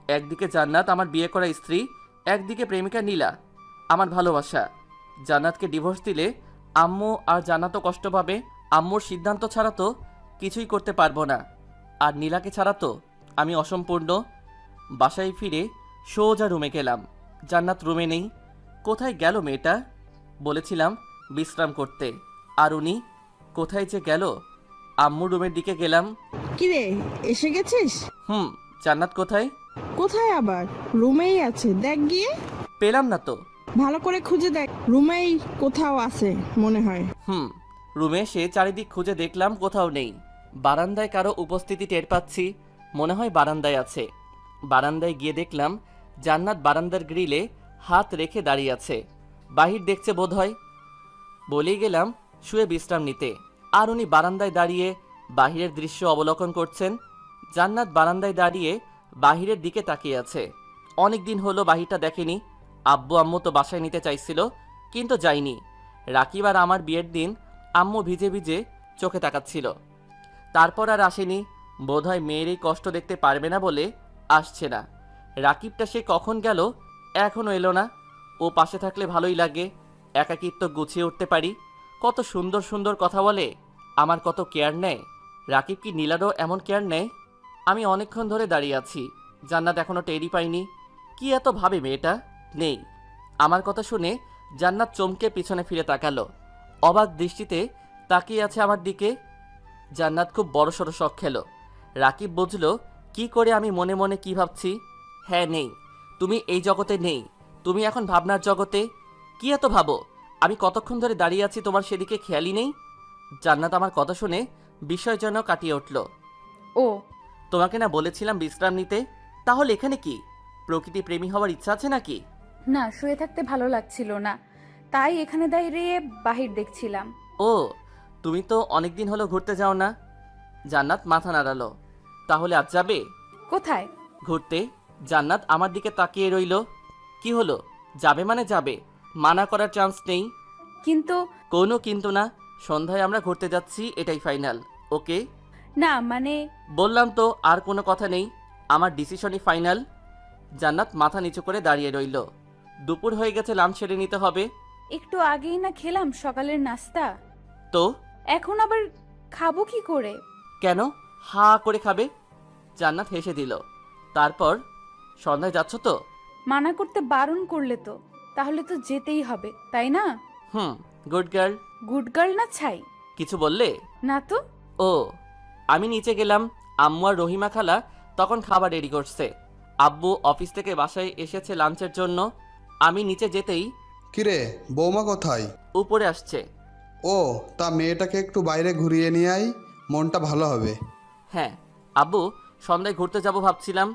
একদিকে জান্নাত আমার বিয়ে করা স্ত্রী, একদিকে প্রেমিকা নীলা আমার ভালোবাসা। জান্নাতকে ডিভোর্স দিলে আম্মু আর জান্নাতও কষ্ট পাবে। আম্মুর সিদ্ধান্ত ছাড়া তো কিছুই করতে পারবো না, আর নীলাকে ছাড়া তো আমি অসম্পূর্ণ। বাসায় ফিরে সোজা রুমে গেলাম। জান্নাত রুমে নেই। কোথায় গেল মেয়েটা? বলেছিলাম বিশ্রাম করতে, আর উনি কোথায় যে গেল? আম্মুর রুমের দিকে গেলাম। কিরে, এসে গেছিস? জান্নাত কোথায়? কোথায় আবার? রুমেই আছে, দেখ গিয়ে। পেলাম না তো। ভালো করে খুঁজে দেখ, রুমেই কোথাও আছে মনে হয়। রুমে এসে চারিদিক খুঁজে দেখলাম কোথাও নেই। বারান্দায় কারো উপস্থিতি টের পাচ্ছি, মনে হয় বারান্দায় আছে। বারান্দায় গিয়ে দেখলাম জান্নাত বারান্দার গ্রিলে হাত রেখে দাঁড়িয়ে আছে, বাহির দেখছে বোধহয়। বলেই গেলাম শুয়ে বিশ্রাম নিতে, আর উনি বারান্দায় দাঁড়িয়ে বাহিরের দৃশ্য অবলোকন করছেন। জান্নাত বারান্দায় দাঁড়িয়ে বাহিরের দিকে তাকিয়ে আছে। অনেক দিন হলো বাহিরটা দেখেনি। আব্বু আম্মু তো বাসায় নিতে চাইছিল, কিন্তু যাইনি। রাকিব আর আমার বিয়ের দিন আম্মু ভিজে ভিজে চোখে তাকাচ্ছিল, তারপর আর আসেনি। বোধহয় মেয়ের এই কষ্ট দেখতে পারবে না বলে আসছে না। রাকিবটা সে কখন গেল, এখনও এলো না। ও পাশে থাকলে ভালোই লাগে, একাকিত্ব গুছিয়ে উঠতে পারি। কত সুন্দর সুন্দর কথা বলে, আমার কত কেয়ার নেয়। রাকিব কি নীলারও এমন কেয়ার নেয়? আমি অনেকক্ষণ ধরে দাঁড়িয়ে আছি, জান্নাত এখনও টেরই পাইনি। কি এত ভাবে মেয়েটা? নেই। আমার কথা শুনে জান্নাত চমকে পিছনে ফিরে তাকালো, অবাক দৃষ্টিতে তাকিয়ে আছে আমার দিকে। জান্নাত খুব বড়সড় শখ খেলো। রাকিব বুঝলো কি করে আমি মনে মনে কি ভাবছি। হ্যাঁ নেই, তুমি এই জগতে নেই, তুমি এখন ভাবনার জগতে। কি এত ভাবো? আমি কতক্ষণ ধরে দাঁড়িয়ে আছি, তোমার সেদিকে খেয়ালই নেই। জান্নাত আমার কথা শুনে বিষয় যেন কাটিয়ে উঠল। ও, তোমাকে না বলেছিলাম বিশ্রাম নিতে? তাহলে এখানে কি? প্রকৃতি প্রেমী হওয়ার ইচ্ছা আছে নাকি? না, শুয়ে থাকতে ভালো লাগছিল না, তাই এখানে দাঁড়িয়ে বাহির দেখছিলাম। ও, তুমি তো অনেকদিন হলো ঘুরতে যাও না। জান্নাত মাথা নাড়ালো। তাহলে আজ যাবে? কোথায়? ঘুরতে। জান্নাত আমার দিকে তাকিয়ে রইল। কি হলো? যাবে মানে যাবে, মানা করার চান্স নেই। কিন্তু কোনো কিন্তু না, সন্ধ্যায় আমরা ঘুরতে যাচ্ছি, এটাই ফাইনাল। ওকে? না মানে বললাম তো আর কোনো কথা নেই, আমার ডিসিশনই ফাইনাল। জান্নাত মাথা নিচু করে দাঁড়িয়ে রইল। দুপুর হয়ে গেছে, লাঞ্চ সেরে নিতে হবে। একটু আগেই না খেলাম সকালের নাস্তা, তো এখন আবার খাবো কি করে? কেন হা করে খাবে? জান্নাত হেসে দিল। তারপর, সন্ধ্যায় যাচ্ছ তো? মানা করতে বারণ করলে তো, তাহলে তো যেতেই হবে, তাই না? হুম, গুড গার্ল। গুড গার্ল না ছাই? কিছু বললে? না তো। ও, আমি নিচে গেলাম। আম্মু আর রহিমা খালা তখন খাবার রেডি করছে। আব্বু অফিস থেকে বাসায় এসেছে লাঞ্চের জন্য। আমি নিচে যেতেই, কিরে বৌমা কোথায়? উপরে আসছে। ও, তা মেয়েটাকে একটু বাইরে ঘুরিয়ে নিয়ে আই, মনটা ভালো হবে। হ্যাঁ আব্বু, সন্ধ্যায় ঘুরতে যাব ভাবছিলাম।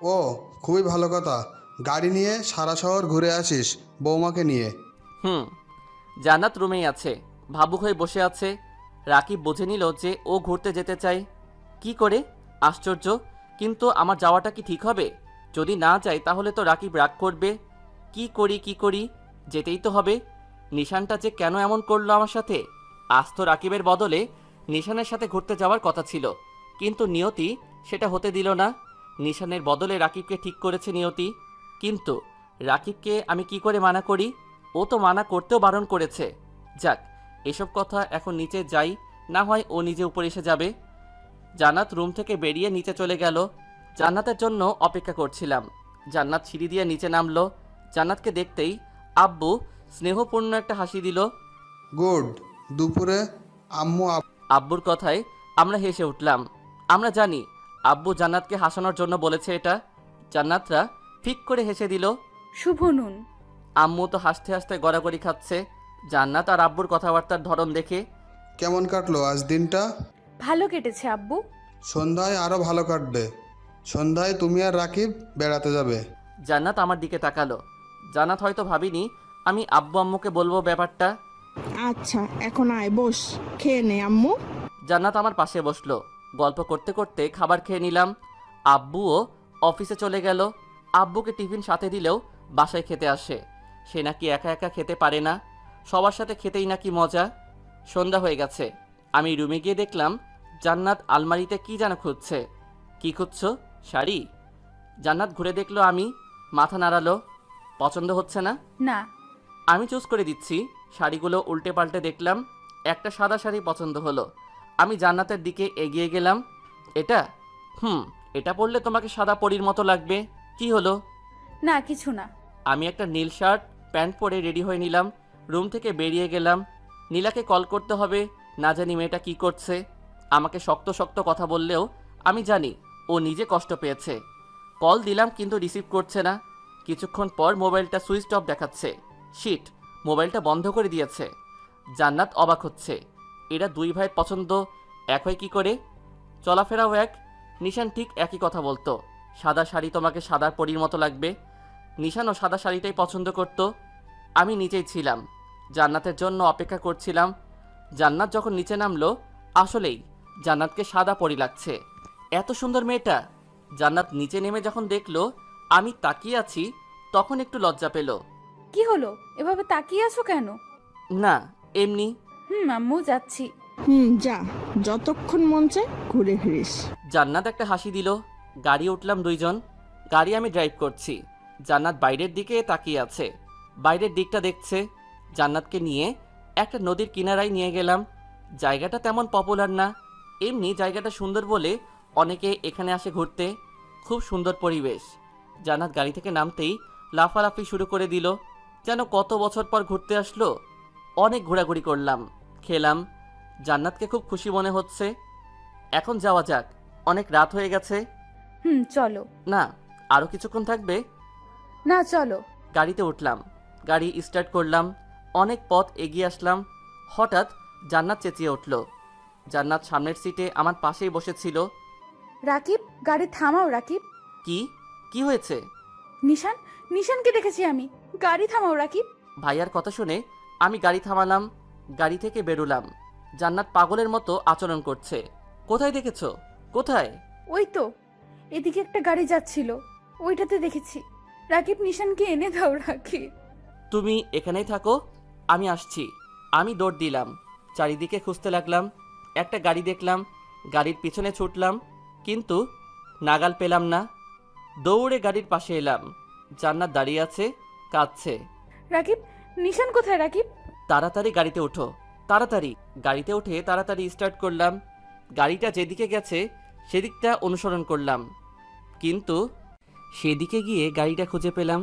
ও, খুবই ভালো কথা। গাড়ি নিয়ে সারা শহর ঘুরে আসিস বৌমাকে নিয়ে। হুম। জান্নাত রুমেই আছে, ভাবুক হয়ে বসে আছে। রাকিব বুঝে নিল যে ও ঘুরতে যেতে চায়। কি করে? আশ্চর্য। কিন্তু আমার যাওয়াটা কি ঠিক হবে? যদি না যাই তাহলে তো রাকিব রাগ করবে। কি করি? যেতেই তো হবে। নিশানটা যে কেন এমন করলো আমার সাথে? আজ তো রাকিবের বদলে নিশানের সাথে ঘুরতে যাওয়ার কথা ছিল, কিন্তু নিয়তি সেটা হতে দিল না। নিশানের বদলে রাকিবকে ঠিক করেছে নিয়তি। কিন্তু রাকিবকে আমি কি করে মানা করি? ও তো মানা করতেও বারণ করেছে। যাক, এসব কথা এখন নিচে যাই, না হয় ও নিজে উপরে এসে যাবে। জান্নাত রুম থেকে বেরিয়ে নিচে চলে গেল। জান্নাতের জন্য অপেক্ষা করছিলাম। জান্নাত সিঁড়ি দিয়ে নিচে নামলো। জান্নাতকে দেখতেই আব্বু স্নেহপূর্ণ একটা হাসি দিল। গুড। দুপুরে আম্মু আব্বুর কথায় আমরা হেসে উঠলাম। আমরা জানি আব্বু জান্নাতকে হাসানোর জন্য বলেছে এটা। জান্নাতরা ফিক করে হেসে দিল। শুভ নুন। আম্মু তো হাসতে হাসতে গড়াগড়ি খাচ্ছে। জান্নাত আর আব্বুর কথাবার্তার ধরন দেখে। কেমন কাটলো আজ দিনটা? ভালো কেটেছে আব্বু। সন্ধ্যায় আরও ভালো কাটবে। সন্ধ্যায় তুমি আর রাকিব বেড়াতে যাবে। জান্নাত আমার দিকে তাকালো। জান্নাত হয়তো ভাবিনি আমি আব্বু আম্মুকে বলবো ব্যাপারটা। আচ্ছা, এখন আয় বস, খেয়ে নে আম্মু। জান্নাত আমার পাশে বসলো। গল্প করতে করতে খাবার খেয়ে নিলাম। আব্বুও অফিসে চলে গেল। আব্বুকে টিফিন সাথে দিলেও বাসায় খেতে আসে। সে নাকি একা একা খেতে পারে না, সবার সাথে খেতেই নাকি মজা। সন্ধ্যা হয়ে গেছে। আমি রুমে গিয়ে দেখলাম জান্নাত আলমারিতে কি যেন খুঁজছে। কি খুঁজছো? শাড়ি? জান্নাত ঘুরে দেখলো, আমি মাথা নাড়ালো। পছন্দ হচ্ছে না? না। আমি চুজ করে দিচ্ছি। শাড়িগুলো উল্টে পাল্টে দেখলাম। একটা সাদা শাড়ি পছন্দ হলো। আমি জান্নাতের দিকে এগিয়ে গেলাম। এটা? এটা পরলে তোমাকে সাদা পরীর মতো লাগবে। কি হলো? না কিছু না। আমি একটা নীল শার্ট প্যান্ট পরে রেডি হয়ে নিলাম। রুম থেকে বেরিয়ে গেলাম। নীলাকে কল করতে হবে, না জানি মেয়েটা কি করছে। আমাকে শক্ত শক্ত কথা বললেও আমি জানি ও নিজে কষ্ট পেয়েছে। কল দিলাম কিন্তু রিসিভ করছে না। কিছুক্ষণ পর মোবাইলটা সুইচ অফ দেখাচ্ছে। শিট, মোবাইলটা বন্ধ করে দিয়েছে। জান্নাত অবাক হচ্ছে। এরা দুই ভাইয়ের পছন্দ এক হয় কি করে? চলাফেরাও এক। নিশান ঠিক একই কথা বলতো, সাদা শাড়ি তোমাকে সাদা পরীর মতো লাগবে। নিশানও সাদা শাড়িটাই পছন্দ করত। আমি নিচেই ছিলাম, জান্নাতের জন্য অপেক্ষা করছিলাম। জান্নাত যখন নিচে নামলো, আসলেই জান্নাতকে সাদা পরী লাগছে। এত সুন্দর মেয়েটা। জান্নাত নিচে নেমে যখন দেখলো আমি তাকিয়ে আছি, তখন একটু লজ্জা পেল। কি হলো? এভাবে তাকিয়ে আছো কেন? না, এমনি। আম্মু যাচ্ছি। যা, যতক্ষণ মন চায় ঘুরে ফিরিস। জান্নাত একটা হাসি দিল। গাড়ি উঠলাম দুইজন। গাড়ি আমি ড্রাইভ করছি। জান্নাত বাইরের দিকে তাকিয়ে আছে, বাইরের দিকটা দেখছে। জান্নাতকে নিয়ে একটা নদীর কিনারায় নিয়ে গেলাম। জায়গাটা তেমন পপুলার না, এমনি জায়গাটা সুন্দর বলে অনেকে এখানে আসে ঘুরতে। খুব সুন্দর পরিবেশ। জান্নাত গাড়ি থেকে নামতেই লাফালাফি শুরু করে দিল, যেন কত বছর পর ঘুরতে আসলো। অনেক ঘোরাঘুরি করলাম, খেলাম। জান্নাতকে খুব খুশি মনে হচ্ছে। এখন যাওয়া যাক, অনেক রাত হয়ে গেছে। চলো। না, আরও কিছুক্ষণ থাকবে। না চলো। গাড়িতে উঠলাম, গাড়ি স্টার্ট করলাম। অনেক পথ এগিয়ে আসলাম। হঠাৎ জান্নাত চেঁচিয়ে উঠল। জান্নাত সামনের সিটে আমার পাশেই বসেছিল। রাকিব, গাড়ি থামাও রাকিব। কি কি হয়েছে? নিশান, নিশানকে দেখেছি আমি। গাড়ি থামাও রাকিব। ভাইয়ার কথা শুনে আমি গাড়ি থামালাম, গাড়ি থেকে বেরোলাম। জান্নাত পাগলের মতো আচরণ করছে। কোথায় দেখেছো? কোথায়? ওই তো, এদিকে একটা গাড়ি যাচ্ছিল, ওইটাতে দেখেছি। রাকিব, নিশানকে এনে দাও রাকিব। তুমি এখানেই থাকো, আমি আসছি। আমি দৌড় দিলাম, চারিদিকে খুঁজতে লাগলাম। একটা গাড়ি দেখলাম, গাড়ির পিছনে ছুটলাম, কিন্তু নাগাল পেলাম না। দৌড়ে গাড়ির পাশে এলাম। জান্নাত দাঁড়িয়ে আছে, কাঁদছে। রাকিব, নিশান কোথায় রাকিব? তাড়াতাড়ি গাড়িতে ওঠো, তাড়াতাড়ি। গাড়িতে উঠে তাড়াতাড়ি স্টার্ট করলাম। গাড়িটা যেদিকে গেছে সেদিকটা অনুসরণ করলাম, কিন্তু সেদিকে গিয়ে গাড়িটা খুঁজে পেলাম।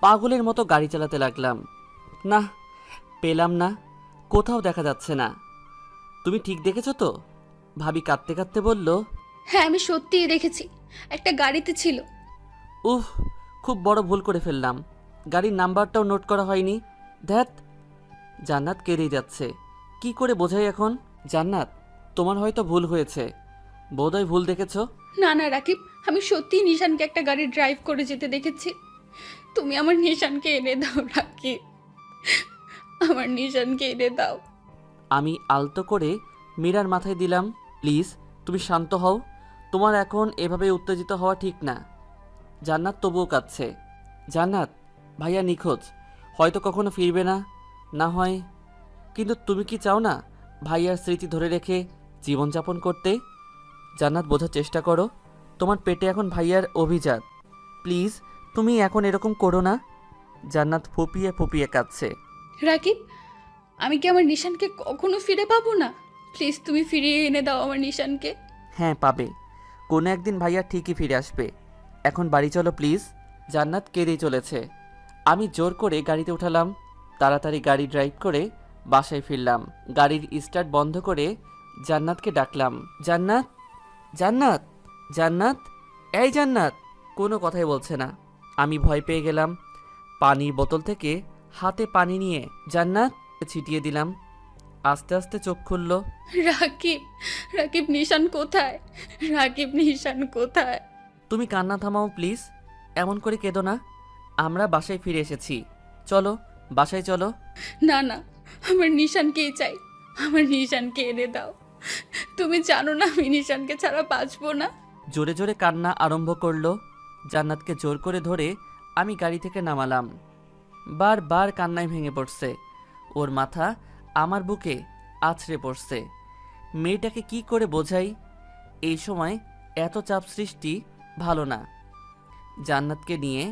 পাগলের মতো গাড়ি চালাতে লাগলাম। না, পেলাম না, কোথাও দেখা যাচ্ছে না। তুমি ঠিক দেখেছো তো? ভাবি কাঁদতে কাঁদতে বলল। হ্যাঁ, আমি সত্যিই দেখেছি, একটা গাড়িতে ছিল। উফ, খুব বড় ভুল করে ফেললাম। গাড়ির নাম্বারটাও নোট করা হয়নি। ধ্যাত। জান্নাত কেঁদেই যাচ্ছে। কি করে বোঝাই এখন? জান্নাত, তোমার হয়তো ভুল হয়েছে, বোধহয় ভুল দেখেছো। না না রাকিব, আমি সত্যিই নিশানকে একটা গাড়ি ড্রাইভ করে যেতে দেখেছি। তুমি আমার নিশানকে এনে দাও রাকিব, আমার নিশানকে এনে দাও। আমি আলতো করে মীরার মাথায় দিলাম। প্লিজ, তুমি শান্ত হও। তোমার এখন এভাবে উত্তেজিত হওয়া ঠিক না। জান্নাত তবুও কাঁদছে। জান্নাত, ভাইয়া নিখোঁজ, হয়তো কখনো ফিরবে না, না হয়। কিন্তু তুমি কি চাও না ভাইয়ার স্মৃতি ধরে রেখে জীবনযাপন করতে? জান্নাত, বোঝার চেষ্টা করো। তোমার পেটে এখন ভাইয়ার অভিজাত। প্লিজ, তুমি এখন এরকম করো না। জান্নাত ফুপিয়ে ফুপিয়ে কাঁদছে। রাকিব, আমি কি আমার নিশানকে কখনো ফিরে পাবো না? প্লিজ তুমি ফিরিয়ে এনে দাও আমার নিশানকে। হ্যাঁ, পাবে। কোনো একদিন ভাইয়া ঠিকই ফিরে আসবে। এখন বাড়ি চলো প্লিজ। জান্নাত কেঁদেই চলেছে। আমি জোর করে গাড়িতে উঠালাম। তাড়াতাড়ি গাড়ি ড্রাইভ করে বাসায় ফিরলাম। গাড়ির স্টার্ট বন্ধ করে জান্নাতকে ডাকলাম। জান্নাত, জান্নাত, জান্নাত, এই জান্নাত। কোনো কথাই বলছে না। আমি ভয় পেয়ে গেলাম। পানির বোতল থেকে হাতে পানি নিয়ে জান্নাত ছিটিয়ে দিলাম। আস্তে আস্তে চোখ খুলল। রাকিব, রাকিব নিশান কোথায়? রাকিব নিশান কোথায়? তুমি কান্না থামাও প্লিজ, এমন করে কেঁদো না। আমরা বাসায় ফিরে এসেছি, চলো বাসায় চলো। না না, আমার নিশানকেই চাই, আমার নিশানকে এনে দাও। তুমি জানো না আমি নিশানকে ছাড়া বাঁচবো না। জোরে জোরে কান্না আরম্ভ করলো। জান্নাতকে জোর করে ধরে আমি গাড়ি থেকে নামালাম। বারবার কান্নায় ভেঙে পড়ছে। ওর মাথা আমার বুকে আছড়ে পড়ছে। মেয়েটাকে কি করে বোঝাই? এই সময় এত চাপ সৃষ্টি ভালো না। জান্নাতকে নিয়ে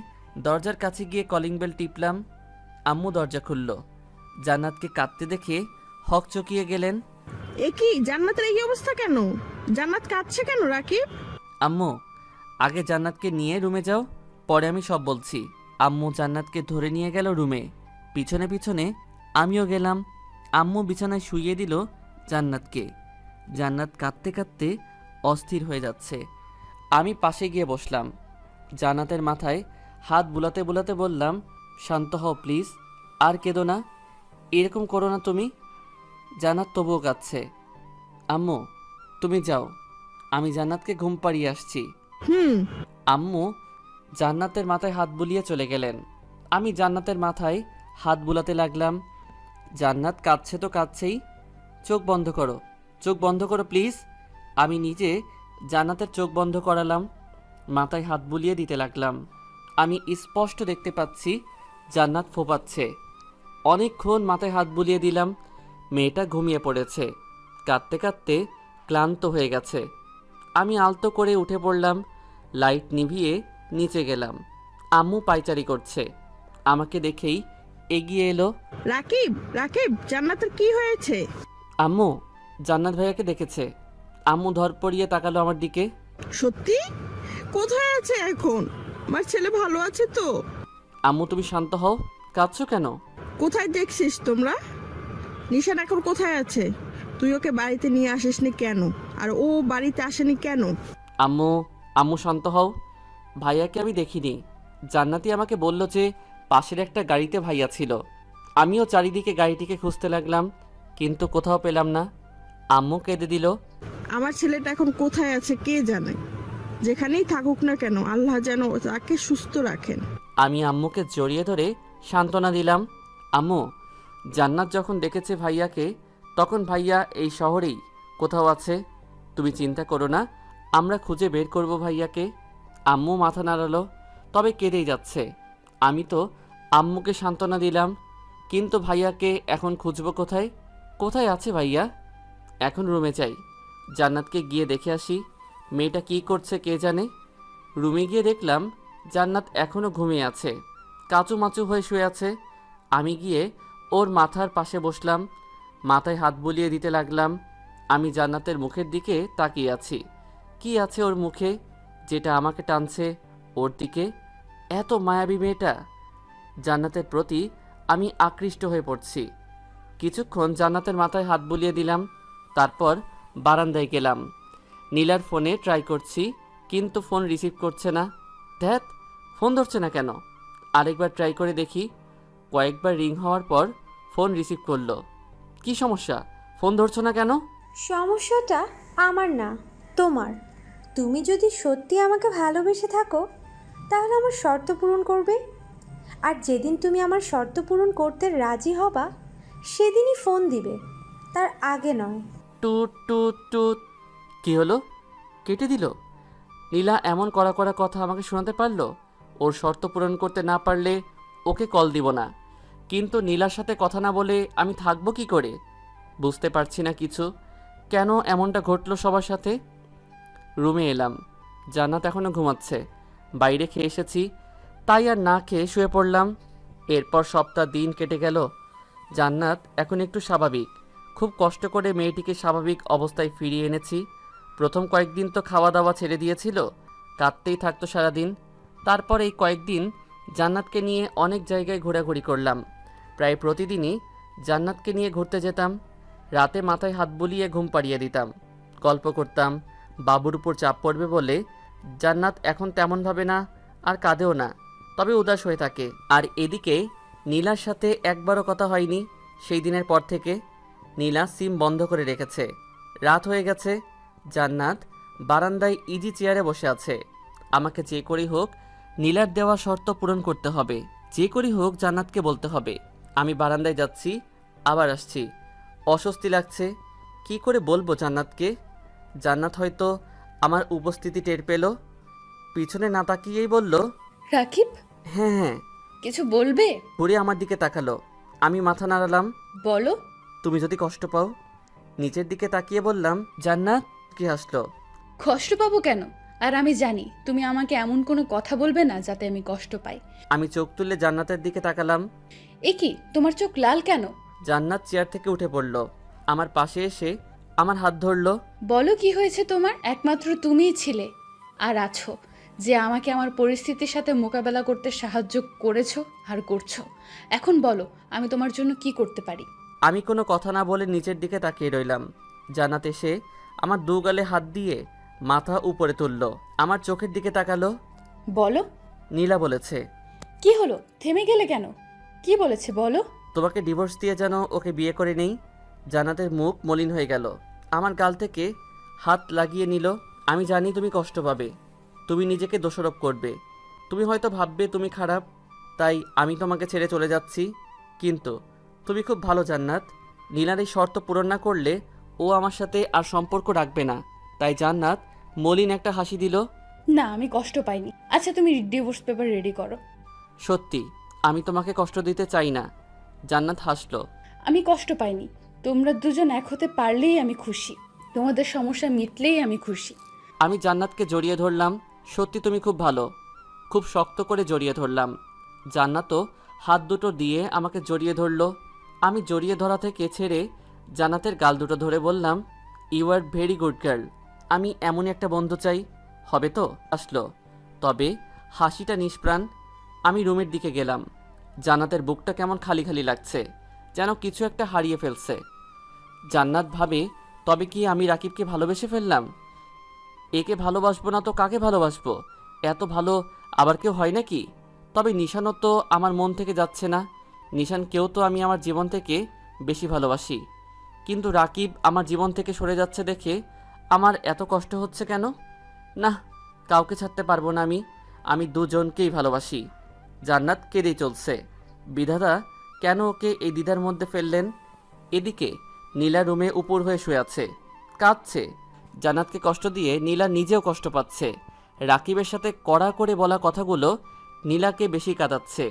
দরজার কাছে গিয়ে কলিং বেল টিপলাম। আম্মু দরজা খুলল। জান্নাতকে কাঁদতে দেখে হকচকিয়ে গেলেন। এ কি, জান্নাতের এই অবস্থা কেন? জান্নাত কাঁদছে কেন রাকিব? আম্মু, আগে জান্নাতকে নিয়ে রুমে যাও, পরে আমি সব বলছি। আম্মু জান্নাতকে ধরে নিয়ে গেল রুমে। পিছনে পিছনে আমিও গেলাম। আম্মু বিছানায় শুইয়ে দিল জান্নাতকে। জান্নাত কাঁদতে কাঁদতে অস্থির হয়ে যাচ্ছে। আমি পাশে গিয়ে বসলাম। জান্নাতের মাথায় হাত বুলাতে বুলাতে বললাম, শান্ত হও প্লিজ, আর কেঁদো না, এরকম করো না তুমি। জান্নাত তবুও কাঁদছে। আম্মু, তুমি যাও, আমি জান্নাতকে ঘুম পাড়িয়ে আসছি। আম্মু জান্নাতের মাথায় হাত বুলিয়ে চলে গেলেন। আমি জান্নাতের মাথায় হাত বুলাতে লাগলাম। জান্নাত কাঁদছে তো কাঁদছেই। চোখ বন্ধ করো, চোখ বন্ধ করো প্লিজ। আমি নিজে জান্নাতের চোখ বন্ধ করালাম, মাথায় হাত বুলিয়ে দিতে লাগলাম। আমি স্পষ্ট দেখতে পাচ্ছি জান্নাত ফোপাচ্ছে। অনেকক্ষণ মাথায় হাত বুলিয়ে দিলাম। মেয়েটা ঘুমিয়ে পড়েছে, কাঁদতে কাঁদতে ক্লান্ত হয়ে গেছে। আমি আলতো করে উঠে পড়লাম, লাইট নিভিয়ে নিচে গেলাম। আম্মু পায়চারি করছে। আমাকে দেখেই এগিয়ে এলো। রাকিব, রাকিব, জান্নাতের কি হয়েছে? আম্মু জান্নাত ভাইয়াকে দেখেছে। আম্মু ধরপড়িয়ে তাকালো আমার দিকে। সত্যি? কোথায় আছে এখন? আমার ছেলে ভালো আছে তো? আম্মু তুমি শান্ত হও, কাঁদছো কেন? কোথায় দেখছিস তোমরা? নিশান এখন কোথায় আছে? তুই ওকে বাড়িতে নিয়ে আসিসনি কেন? আর ও বাড়িতে আসেনি কেন? আম্মু, আম্মু শান্ত হও। ভাইয়াকে আমি দেখিনি। জান্নাতি আমাকে বলল যে পাশের একটা গাড়িতে ভাইয়া ছিল। আমিও চারিদিকে গাড়িটিকে খুঁজতে লাগলাম, কিন্তু কোথাও পেলাম না। আম্মু কেঁদে দিল। আমার ছেলেটা এখন কোথায় আছে কে জানে? যেখানেই থাকুক না কেন, আল্লাহ যেন তাকে সুস্থ রাখেন। আমি আম্মুকে জড়িয়ে ধরে সান্ত্বনা দিলাম। আম্মু, জান্নাত যখন দেখেছে ভাইয়াকে, তখন ভাইয়া এই শহরেই কোথাও আছে। তুমি চিন্তা করো না, আমরা খুঁজে বের করব ভাইয়াকে। আম্মু মাথা নাড়ালো, তবে কেঁদেই যাচ্ছে। আমি তো আম্মুকে সান্ত্বনা দিলাম, কিন্তু ভাইয়াকে এখন খুঁজব কোথায়? কোথায় আছে ভাইয়া? এখন রুমে যাই, জান্নাতকে গিয়ে দেখে আসি। মেয়েটা কি করছে কে জানে। রুমে গিয়ে দেখলাম জান্নাত এখনও ঘুমিয়ে আছে, কাচুমাচু হয়ে শুয়ে আছে। আমি গিয়ে ওর মাথার পাশে বসলাম, মাথায় হাত বুলিয়ে দিতে লাগলাম। আমি জান্নাতের মুখের দিকে তাকিয়ে আছি। কি আছে ওর মুখে যেটা আমাকে টানছে ওর দিকে? এত মায়াবী মেয়েটা। জান্নাতের প্রতি আমি আকৃষ্ট হয়ে পড়ছি। কিছুক্ষণ জান্নাতের মাথায় হাত বুলিয়ে দিলাম, তারপর বারান্দায় গেলাম। নীলার ফোনে ট্রাই করছি, কিন্তু ফোন রিসিভ করছে না। ধ্যাত, ফোন ধরছে না কেন? আরেকবার ট্রাই করে দেখি। কয়েকবার রিং হওয়ার পর ফোন রিসিভ করলো। কি সমস্যা? ফোন ধরছো না কেন? সমস্যাটা আমার না, তোমার। তুমি যদি সত্যি আমাকে ভালোবেসে থাকো তাহলে আমার শর্ত পূরণ করবে। আর যেদিন তুমি আমার শর্ত পূরণ করতে রাজি হবা সেদিনই ফোন দিবে, তার আগে নয়। টুট টুট টুট। কি হলো? কেটে দিল? নীলা এমন কড়া কড়া কথা আমাকে শোনাতে পারলো? ওর শর্ত পূরণ করতে না পারলে ওকে কল দিব না, কিন্তু নীলার সাথে কথা না বলে আমি থাকবো কি করে? বুঝতে পারছি না কিছু। কেন এমনটা ঘটলো সবার সাথে? রুমে এলাম, জান্নাত এখনও ঘুমাচ্ছে। বাইরে খেয়ে এসেছি, তাই আর না খেয়ে শুয়ে পড়লাম। এরপর সপ্তাহ দিন কেটে গেল। জান্নাত এখন একটু স্বাভাবিক। খুব কষ্ট করে মেয়েটিকে স্বাভাবিক অবস্থায় ফিরিয়ে এনেছি। প্রথম কয়েকদিন তো খাওয়া দাওয়া ছেড়ে দিয়েছিল, কাঁদতেই থাকতো সারাদিন। তারপর এই কয়েকদিন জান্নাতকে নিয়ে অনেক জায়গায় ঘোরাঘুরি করলাম। প্রায় প্রতিদিনই জান্নাতকে নিয়ে ঘুরতে যেতাম। রাতে মাথায় হাত বুলিয়ে ঘুম পাড়িয়ে দিতাম, গল্প করতাম। বাবুর উপর চাপ পড়বে বলে জান্নাত এখন তেমন ভাবে না, আর কাঁদেও না, তবে উদাস হয়ে থাকে। আর এদিকে নীলার সাথে একবারও কথা হয়নি সেই দিনের পর থেকে। নীলা সিম বন্ধ করে রেখেছে। রাত হয়ে গেছে। জান্নাত বারান্দায় ইজি চেয়ারে বসে আছে। আমাকে যে করেই হোক নীলার দেওয়া শর্ত পূরণ করতে হবে। যে করেই হোক জান্নাতকে বলতে হবে। আমি বারান্দায় যাচ্ছি, আবার আসছি। অস্বস্তি লাগছে। কি করে বলবো জান্নাতকে? জান্নাত হয়তো আমার উপস্থিতি টের পেল, পিছনে না তাকিয়েই বলল, রাকিব, হ্যাঁ হ্যাঁ। কিছু বলবে? ঘুরে আমার দিকে তাকালো। আমি মাথা নাড়ালাম। বলো। তুমি যদি কষ্ট পাও? নিচের দিকে তাকিয়ে বললাম। জান্নাত কি হাসলো। কষ্ট পাবো কেন? আর আমি জানি তুমি আমাকে এমন কোনো কথা বলবে না যাতে আমি কষ্ট পাই। আমি চোখ তুলে জান্নাতের দিকে তাকালাম। এ কি, তোমার চোখ লাল কেন? জান্নাত চেয়ার থেকে উঠে পড়ল, আমার পাশে এসে আমার হাত ধরলো। বলো কি হয়েছে তোমার? একমাত্র তুমিই ছিলে আর আছো যে আমাকে আমার পরিস্থিতির সাথে মোকাবেলা করতে সাহায্য করেছো আর করছো। এখন বলো আমি তোমার জন্য কি করতে পারি? আমি কোনো কথা না বলে নিচের দিকে তাকিয়ে রইলাম। জান্নাত এসে আমার দু গালে হাত দিয়ে মাথা উপরে তুললো, আমার চোখের দিকে তাকালো। বলো। নীলা বলেছে। কি হলো? থেমে গেলে কেন? কি বলেছে বলো? তোমাকে ডিভোর্স দিয়ে যেন ওকে বিয়ে করে নেই। জান্নাতের মুখ মলিন হয়ে গেল, আমার গাল থেকে হাত লাগিয়ে নিল। আমি জানি তুমি কষ্ট পাবে, তুমি নিজেকে দোষারোপ করবে, তুমি হয়তো ভাববে তুমি খারাপ, তাই আমি তোমাকে ছেড়ে চলে যাচ্ছি। কিন্তু তুমি খুব ভালো জান্নাত। নীলার এই শর্ত পূরণ না করলে ও আমার সাথে আর সম্পর্ক রাখবে না। তাই জান্নাত মলিন একটা হাসি দিল। না, আমি কষ্ট পাইনি। আচ্ছা তুমি ডিভোর্স পেপার রেডি করো। সত্যি আমি তোমাকে কষ্ট দিতে চাই না। জান্নাত হাসলো। আমি কষ্ট পাইনি। তোমরা দুজন এক হতে পারলেই আমি খুশি, তোমাদের সমস্যা মিটলেই আমি খুশি। আমি জান্নাতকে জড়িয়ে ধরলাম। সত্যি তুমি খুব ভালো। খুব শক্ত করে জড়িয়ে ধরলাম। জান্নাতও হাত দুটো দিয়ে আমাকে জড়িয়ে ধরলো। আমি জড়িয়ে ধরা থেকে ছেড়ে জান্নাতের গাল দুটো ধরে বললাম, you are very good girl. আমি এমনই একটা বন্ধু চাই। হবে তো? আসলো, তবে হাসিটা নিষ্প্রাণ। আমি রুমের দিকে গেলাম। জান্নাতের বুকটা কেমন খালি খালি লাগছে, যেন কিছু একটা হারিয়ে ফেলছে। জান্নাত ভাবে, তবে কি আমি রাকিবকে ভালোবেসে ফেললাম? একে ভালোবাসবো না তো কাকে ভালোবাসবো? এত ভালো আবার কেউ হয় নাকি? তবে নিশানও তো আমার মন থেকে যাচ্ছে না। নিশানকেও তো আমি আমার জীবন থেকে বেশি ভালোবাসি, কিন্তু রাকিব আমার জীবন থেকে সরে যাচ্ছে দেখে আমার এত কষ্ট হচ্ছে কেন? না, কাউকে ছাড়তে পারবো না আমি দুজনকেই ভালোবাসি। জান্নাত কেঁদেই চলছে। বিধাতা কেন ওকে এই দ্বিধার মধ্যে ফেললেন? এদিকে নীলা রুমে উপর হয়ে শুয়ে আছে, কাঁদছে। জান্নাতকে কষ্ট দিয়ে নীলা নিজেও কষ্ট পাচ্ছে। রাকিবের সাথে কড়া করে বলা কথাগুলো নীলাকে বেশি কাঁদাচ্ছে।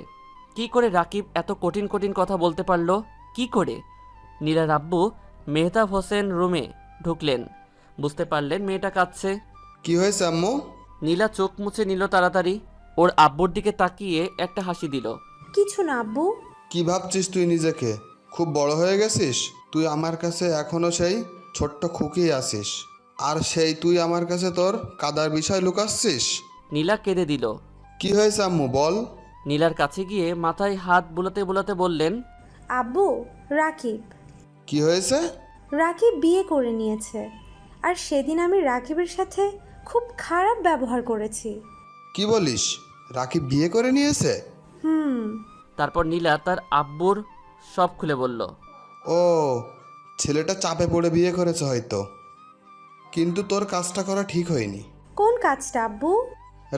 কি করে রাকিব এত কঠিন কঠিন কথা বলতে পারলো? কি করে? নীলার আব্বু মেহতাব হোসেন রুমে ঢুকলেন, বুঝতে পারলেন মেয়েটা কাঁদছে। কি হয়েছে আম্মু? নীলা চোখ মুছে নিল তাড়াতাড়ি। ওর আব্বুর দিকে তাকিয়ে একটা হাসি দিল। কিছু না আব্বু। কি ভাবছিস তুই নিজেকে? খুব বড় হয়ে গেছিস? তুই আমার কাছে এখনো সেই ছোট্ট খুকিই আছিস, আর সেই তুই আমার কাছে তোর কাদার বিষয় লুকাচ্ছিস। নীলা কেঁদে দিল। কি হয়েছে আম্মু বল? নীলার কাছে গিয়ে মাথায় হাত বুলাতে বুলাতে বললেন, আব্বু, রাকিব। কি হয়েছে? রাকিব বিয়ে করে নিয়েছে, আর সেদিন আমি রাকিবের সাথে খুব খারাপ ব্যবহার করেছি। কি বলিস? রাকিব বিয়ে করে নিয়েছে? হুম। তারপর নীলা তার আব্বুর সব খুলে বলল। ও, ছেলেটা চাপে পড়ে বিয়ে করেছে হয়তো, কিন্তু তোর কাজটা করা ঠিক হয়নি। কোন কাজটা আব্বু?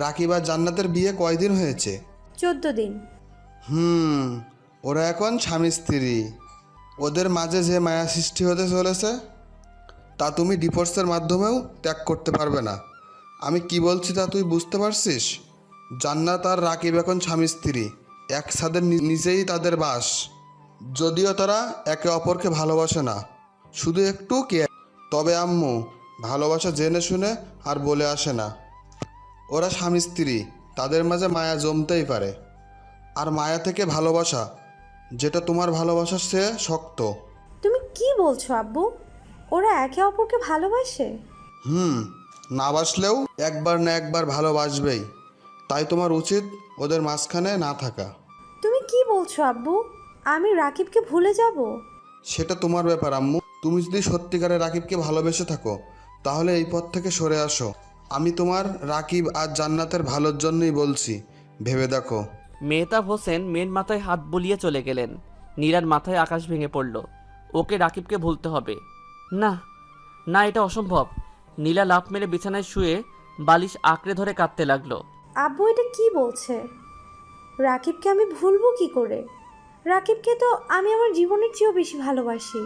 রাকিব আর জান্নাতের বিয়ে কয়দিন হয়েছে? 14 দিন। ওরা এখন স্বামী স্ত্রী। ওদের মাঝে যে মায়া সৃষ্টি হতে চলেছে তা তুমি ডিভোর্সের মাধ্যমেও ত্যাগ করতে পারবে না। আমি কি বলছি তা তুই বুঝতে পারছিস? জান্নাত আর রাকিব এখন স্বামী স্ত্রী, এক ছাদের নিচেই তাদের বাস। যদিও তারা একে অপরকে ভালোবাসে না, শুধু একটু কেয়ার। তবে আম্মু, ভালোবাসা জেনে শুনে আর বলে আসে না। ওরা স্বামী স্ত্রী, তাদের মাঝে মায়া জমতেই পারে। আর মায়া থেকে ভালোবাসা, যেটা তোমার ভালোবাসার চেয়ে শক্ত। তুমি কি বলছো আব্বু? ওরা একে অপরকে ভালোবাসে? না বাসলেও একবার না একবার ভালোবাসবেই। তাই তোমার উচিত ওদের মাঝখানে না থাকা। তুমি কি বলছো আব্বু? আমি রাকিবকে ভুলে যাব? সেটা তোমার ব্যাপার আম্মু। তুমি যদি সত্যিকারে রাকিবকে ভালোবেসে থাকো তাহলে এই পথ থেকে সরে আসো। আমি তোমার রাকিব আর জান্নাতের ভালোর জন্যই বলছি, ভেবে দেখো। মেহতাব হোসেন মেয়ের মাথায় হাত বুলিয়ে চলে গেলেন। নীলার মাথায় আকাশ ভেঙে পড়ল। ওকে রাকিবকে ভুলতে হবে। না না, এটা অসম্ভব। নীলা লাফ মেরে বিছানায় শুয়ে বালিশ আঁকড়ে ধরে কাঁদতে লাগলো। আব্বু এটা কি বলছে? রাকিবকে আমি ভুলবো কি করে? রাকিবকে তো আমি আমার জীবনের চেয়েও বেশি ভালোবাসি।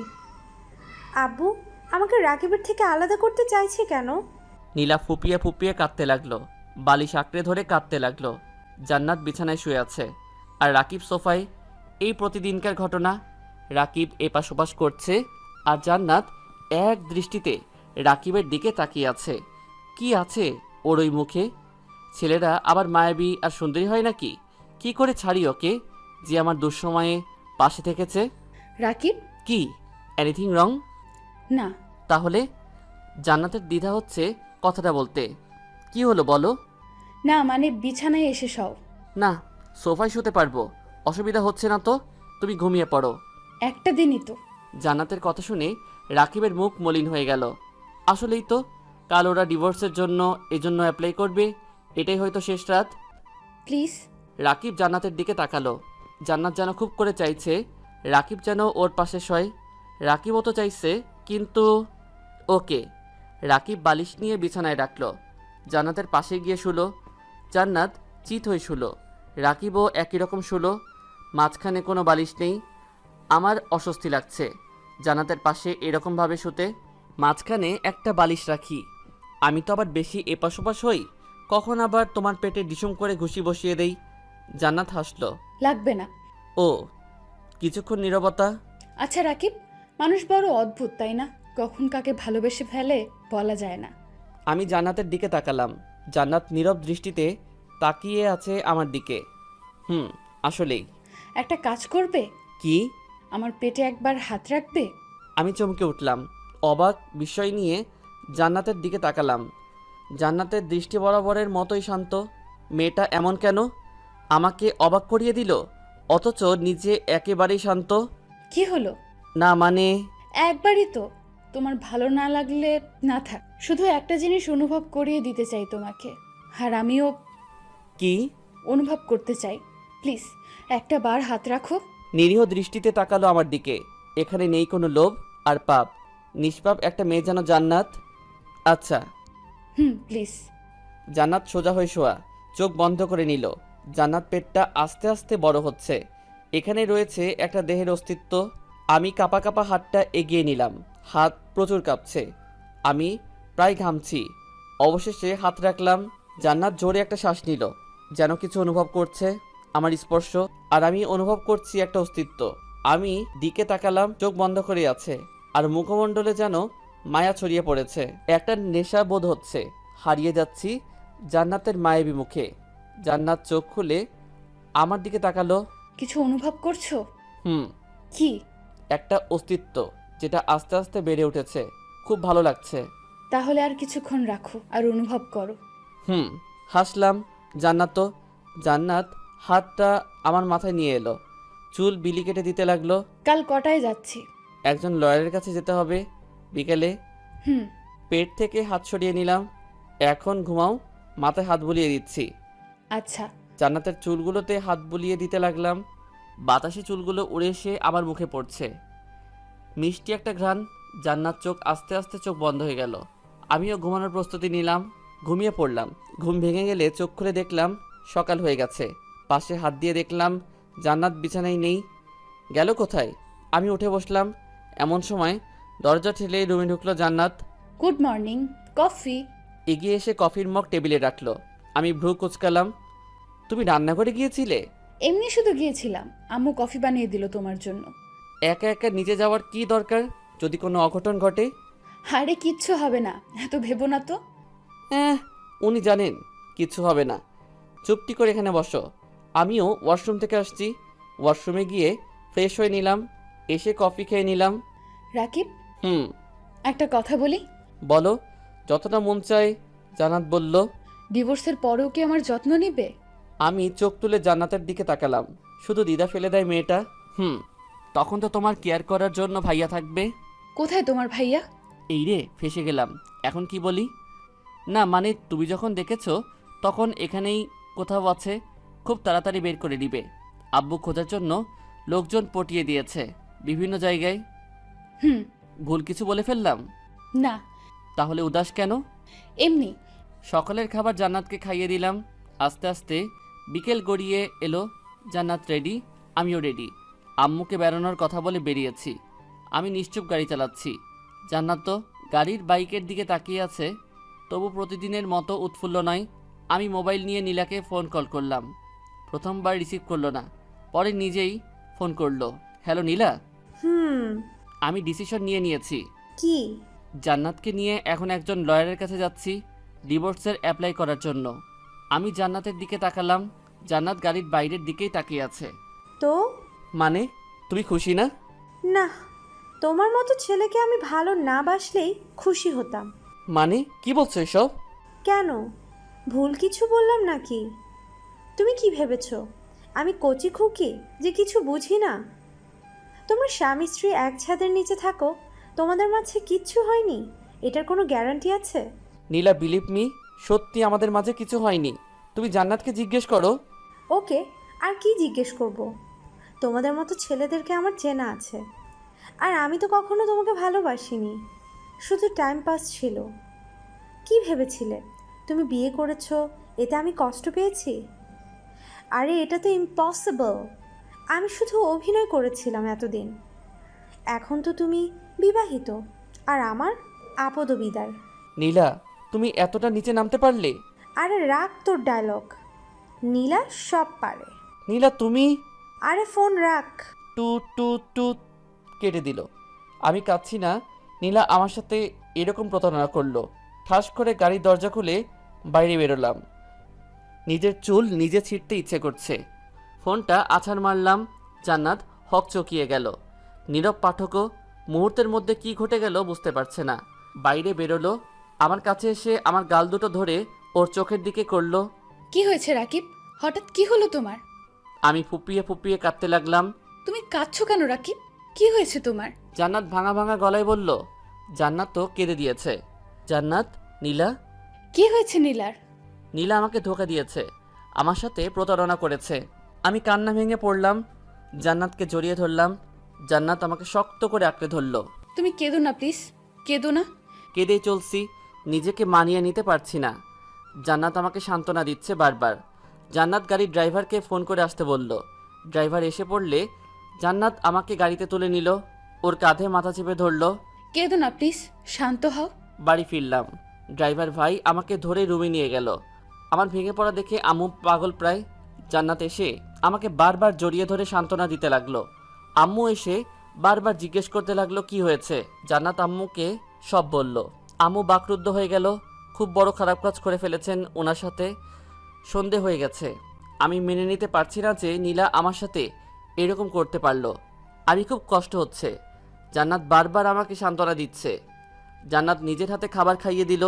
আব্বু আমাকে রাকিবের থেকে আলাদা করতে চাইছে কেন? নীলা ফুপিয়ে ফুপিয়ে কাঁদতে লাগলো। বালিশ আঁকড়ে ধরে কাঁদতে লাগলো। জান্নাত বিছানায় শুয়ে আছে আর রাকিব সোফায়। এই প্রতিদিনকার ঘটনা। রাকিব এপাশ ওপাশ করছে আর জান্নাত এক দৃষ্টিতে রাকিবের দিকে তাকিয়ে আছে। কি আছে ওর ওই মুখে? ছেলেরা আবার মায়াবী আর সুন্দরী হয় নাকি? কি করে ছাড়ি ওকে, যে আমার দুঃসময়ে পাশে থেকেছে? রাকিব? কি, এনিথিং রং? না। তাহলে? জান্নাতের দ্বিধা হচ্ছে কথাটা বলতে। কি হলো বলো? না মানে বিছানায় এসে সব। না, সোফায় শুতে পারবো, অসুবিধা হচ্ছে না তো। তুমি ঘুমিয়ে পড়ো। একটা দিনই তো। জান্নাতের কথা শুনে রাকিবের মুখ মলিন হয়ে গেল। আসলেই তো, কাল ওরা ডিভোর্সের জন্য এজন্য অ্যাপ্লাই করবে। এটাই হয়তো শেষ রাত। প্লিজ। রাকিব জান্নাতের দিকে তাকালো। জান্নাত যেন খুব করে চাইছে রাকিব যেন ওর পাশে শয়। রাকিবও তো চাইছে, কিন্তু ওকে। রাকিব বালিশ নিয়ে বিছানায় রাখলো। জান্নাতের পাশে গিয়ে শুলো। জান্নাত চিত হয়ে শুলো। রাকিবও একই রকম শুলো। মাঝখানে কোনো বালিশ নেই। আমার অস্বস্তি লাগছে জান্নাতের পাশে এরকমভাবে শুতে। মাঝখানে একটা বালিশ রাখি। আমি তো আবার বেশি এপাশ ওপাশ হই, কখন আবার তোমার পেটে ডিসুম করে ঘুষি বসিয়ে দেই। জান্নাত হাসলো। লাগবে না। ও, কিছুক্ষণ নীরবতা। আচ্ছা রাকিব, মানুষ বড় অদ্ভুত তাই না? কখন কাকে ভালোবেসে ফেলে বলা যায় না। আমি জান্নাতের দিকে তাকালাম। জান্নাত নীরব দৃষ্টিতে তাকিয়ে আছে আমার দিকে। আসলেই। একটা কাজ করবে? কি? আমার পেটে একবার হাত রাখবে? আমি চমকে উঠলাম। অবাক বিষয় নিয়ে জান্নাতের দিকে তাকালাম। জান্নাতের দৃষ্টি বরাবরের মতোই শান্ত। মেয়েটা এমন কেন? আমাকে অবাক করিয়ে দিল, অথচ নিজে একেবারেই শান্ত। কি হলো? না মানে? একবারই তো। তোমার ভালো না লাগলে না থাক। শুধু একটা জিনিস অনুভব করিয়ে দিতে চাই তোমাকে, আর আমিও কি অনুভব করতে চাই। প্লিজ একটা বার হাত রাখো। নিরীহ দৃষ্টিতে তাকালো আমার দিকে। এখানে নেই কোনো লোভ আর পাপ। নিষ্পাপ একটা মেয়ে যেন জান্নাত। আচ্ছা। প্লিজ। জান্নাত সোজা হয়ে শোয়া, চোখ বন্ধ করে নিল। জান্নাত পেটটা আস্তে আস্তে বড় হচ্ছে। এখানে রয়েছে একটা দেহের অস্তিত্ব। আমি কাঁপা কাঁপা হাতটা এগিয়ে নিলাম। হাত প্রচুর কাঁপছে, আমি প্রায় ঘামছি। অবশেষে হাত রাখলাম। জান্নাত জোরে একটা শ্বাস নিল, যেন কিছু অনুভব করছে আমার স্পর্শ। আর আমি অনুভব করছি একটা অস্তিত্ব। আমি দিকে তাকালাম, চোখ বন্ধ করে আছে, আর মুখমণ্ডলে যেন মায়া ছড়িয়ে পড়েছে। একটা নেশা বোধ হচ্ছে, হারিয়ে যাচ্ছি জান্নাতের মায়াবী মুখে। জান্নাত চোখ খুলে আমার দিকে তাকালো। কিছু অনুভব করছো? হুম, কি? একটা অস্তিত্ব যেটা আস্তে আস্তে বেড়ে উঠেছে। খুব ভালো লাগছে। তাহলে আর কিছুক্ষণ রাখো আর অনুভব করো। হুম, হাসলাম। জান্নাত হাতটা আমার মাথায় নিয়ে এলো, চুল বিলি কেটে দিতে লাগলো। কাল কটায় যাচ্ছি? একজন লয়ারের কাছে যেতে হবে বিকেলে। হুম। পেট থেকে হাত সরিয়ে নিলাম। এখন ঘুমাও, মাথায় হাত বুলিয়ে দিচ্ছি। আচ্ছা। জান্নাতের চুলগুলোতে হাত বুলিয়ে দিতে লাগলাম। বাতাসে চুলগুলো উড়ে এসে আমার মুখে পড়ছে। মিষ্টি একটা ঘ্রাণ। জান্নাত আস্তে আস্তে চোখ বন্ধ হয়ে গেল। আমিও ঘুমানোর প্রস্তুতি নিলাম। ঘুমিয়ে পড়লাম। ঘুম ভেঙে গেলে চোখ খুলে দেখলাম সকাল হয়ে গেছে। পাশে হাত দিয়ে দেখলাম জান্নাত বিছানায় নেই। গেল কোথায়? আমি উঠে বসলাম। এমন সময় দরজা ঠেলে রুমে ঢুকলো জান্নাত। Good morning. কফি? এগিয়ে এসে কফির মগ টেবিলে রাখলো। আমি ভ্রু কুঁচকালাম। তুমি রান্নাঘরে গিয়েছিলে? এমনি শুধু গিয়েছিলাম, আম্মু কফি বানিয়ে দিল তোমার জন্য। একা একা নিচে যাওয়ার কি দরকার, যদি কোনো অঘটন ঘটে? আরে কিচ্ছু হবে না, এত ভেবো না তো। উনি জানেন কিচ্ছু হবে না। চুপটি করে এখানে বসো। আমিও ওয়াশরুম থেকে আসছি। ওয়াশরুমে গিয়ে ফ্রেশ হয়ে নিলাম। এসে কফি খেয়ে নিলাম। রাকিব, হুম, একটা কথা বলি। বলো। যতটা মন চায়। জান্নাত বলল। ডিভোর্সের পরেও কি আমার যত্ন নিবে? আমি চোখ তুলে জান্নাতের দিকে তাকালাম। শুধু দ্বিধা ফেলে দেয় মেয়েটা। তখন তো তোমার কেয়ার করার জন্য ভাইয়া থাকবে। কোথায় তোমার ভাইয়া? এই রে, ফেসে গেলাম। এখন কি বলি? না মানে তুমি যখন দেখেছো তখন এখানেই কোথাও আছে। খুব তাড়াতাড়ি বের করে দিবে। আব্বু খোঁজার জন্য লোকজন পটিয়ে দিয়েছে বিভিন্ন জায়গায়। হুম। ভুল কিছু বলে ফেললাম? না। তাহলে উদাস কেন? এমনি। সকালের খাবার জান্নাতকে খাইয়ে দিলাম। আস্তে আস্তে বিকেল গড়িয়ে এলো। জান্নাত রেডি, আমিও রেডি। আম্মুকে বেরোনোর কথা বলে বেরিয়েছি। আমি নিশ্চুপ গাড়ি চালাচ্ছি। জান্নাত তো গাড়ির বাইকের দিকে তাকিয়ে আছে। তবু প্রতিদিনের মতো উৎফুল্ল নয়। আমি মোবাইল নিয়ে নীলাকে ফোন কল করলাম। প্রথমবার রিসিভ করলো না, পরে নিজেই ফোন করলো। হ্যালো নীলা। আমি ডিসিশন নিয়ে নিয়েছি। কি? জান্নাতকে নিয়ে এখন একজন লয়ারের কাছে যাচ্ছি ডিভোর্সের অ্যাপ্লাই করার জন্য। আমি জান্নাতের দিকে তাকালাম। জান্নাত গাড়ির বাইরের দিকেই তাকিয়ে আছে। তো মানে তুমি খুশি না? না, তোমার মতো ছেলেকে আমি ভালো না বাসলেই খুশি হতাম। মানে কি বলছো এসব? কেন, ভুল কিছু বললাম নাকি? তুমি কি ভেবেছো আমি কচি খুকি যে কিছু বুঝি না? তোমরা স্বামী স্ত্রী এক ছাদের নিচে থাকো, তোমাদের মাঝে কিচ্ছু হয়নি, এটার কোনো গ্যারান্টি আছে? নীলা, বিলিভ মি, সত্যি আমাদের মাঝে কিছু হয়নি। তুমি জান্নাতকে জিজ্ঞেস করো। ওকে, আর কি জিজ্ঞেস করব? তোমাদের মতো ছেলেদেরকে আমার চেনা আছে। আর আমি তো কখনো তোমাকে ভালোবাসিনি, শুধু টাইম পাস ছিল। কি ভেবেছিলে তুমি বিয়ে করেছো এতে আমি কষ্ট পেয়েছি? আরে এটা তো ইম্পসিবল। আমি শুধু অভিনয় করেছিলাম এতদিন। এখন তো তুমি বিবাহিত, আর আমার আপদ বিদার। নীলা, তুমি এতটা নিচে নামতে পারলে? আরে রাখ তোর ডায়লগ, নীলা সব পারে। নীলা তুমি। আরে ফোন রাখ। টু টু টু কেটে দিল। আমি কাঁদছি না। নীলা আমার সাথে এরকম প্রতারণা করলো। ঠাস করে গাড়ির দরজা খুলে বাইরে বেরোলাম। নিজের চুল নিজে ছিঁড়তে ইচ্ছে করছে। ফোনটা আছাড় মারলাম। জান্নাত হকচকিয়ে গেল। নীরব পাঠকও মুহূর্তের মধ্যে কি ঘটে গেল বুঝতে পারছে না। বাইরে বেরোলো। আমার কাছে এসে আমার গাল দুটো ধরে ওর চোখের দিকে করলো। কি হয়েছে রাকিব? হঠাৎ কি হলো তোমার? আমি ফুপিয়ে ফুপিয়ে কাঁদতে লাগলাম। তুমি কাঁদছো কেন রাকিব? কি হয়েছে তোমার? জান্নাত ভাঙা ভাঙা গলায় বলল। জান্নাত তো কেঁদে দিয়েছে। জান্নাত, নীলা। কি হয়েছে নীলার? নীলা আমাকে ধোঁকা দিয়েছে, আমার সাথে প্রতারণা করেছে। আমি কান্না ভেঙে পড়লাম। জান্নাতকে জড়িয়ে ধরলাম। জান্নাত আমাকে শক্ত করে আঁকড়ে ধরল। তুমি কেঁদো না প্লিজ, কেঁদো না। কেঁদেই চলছি, নিজেকে মানিয়ে নিতে পারছি না। জান্নাত আমাকে সান্ত্বনা দিচ্ছে বারবার। জান্নাত গাড়ির ড্রাইভারকে ফোন করে আসতে বলল। ড্রাইভার এসে পড়লে জান্নাত আমাকে গাড়িতে তুলে নিল। ওর কাঁধে মাথা চেপে ধরল। কেঁদো না প্লিজ, শান্ত হও। বাড়ি ফিরলাম। ড্রাইভার ভাই আমাকে ধরে রুমে নিয়ে গেল। আমার ভেঙে পড়া দেখে আম্মু পাগল প্রায়। জান্নাত এসে আমাকে বারবার জড়িয়ে ধরে সান্ত্বনা দিতে লাগলো। আম্মু এসে বারবার জিজ্ঞেস করতে লাগলো কি হয়েছে। জান্নাত আম্মুকে সব বলল। আম্মু বাকরুদ্ধ হয়ে গেল। খুব বড় খারাপ কাজ করে ফেলেছেন ওনার সাথে। সন্ধে হয়ে গেছে। আমি মেনে নিতে পারছি না যে নীলা আমার সাথে এরকম করতে পারলো। আমি খুব কষ্ট হচ্ছে। জান্নাত বারবার আমাকে সান্ত্বনা দিচ্ছে। জান্নাত নিজের হাতে খাবার খাইয়ে দিল,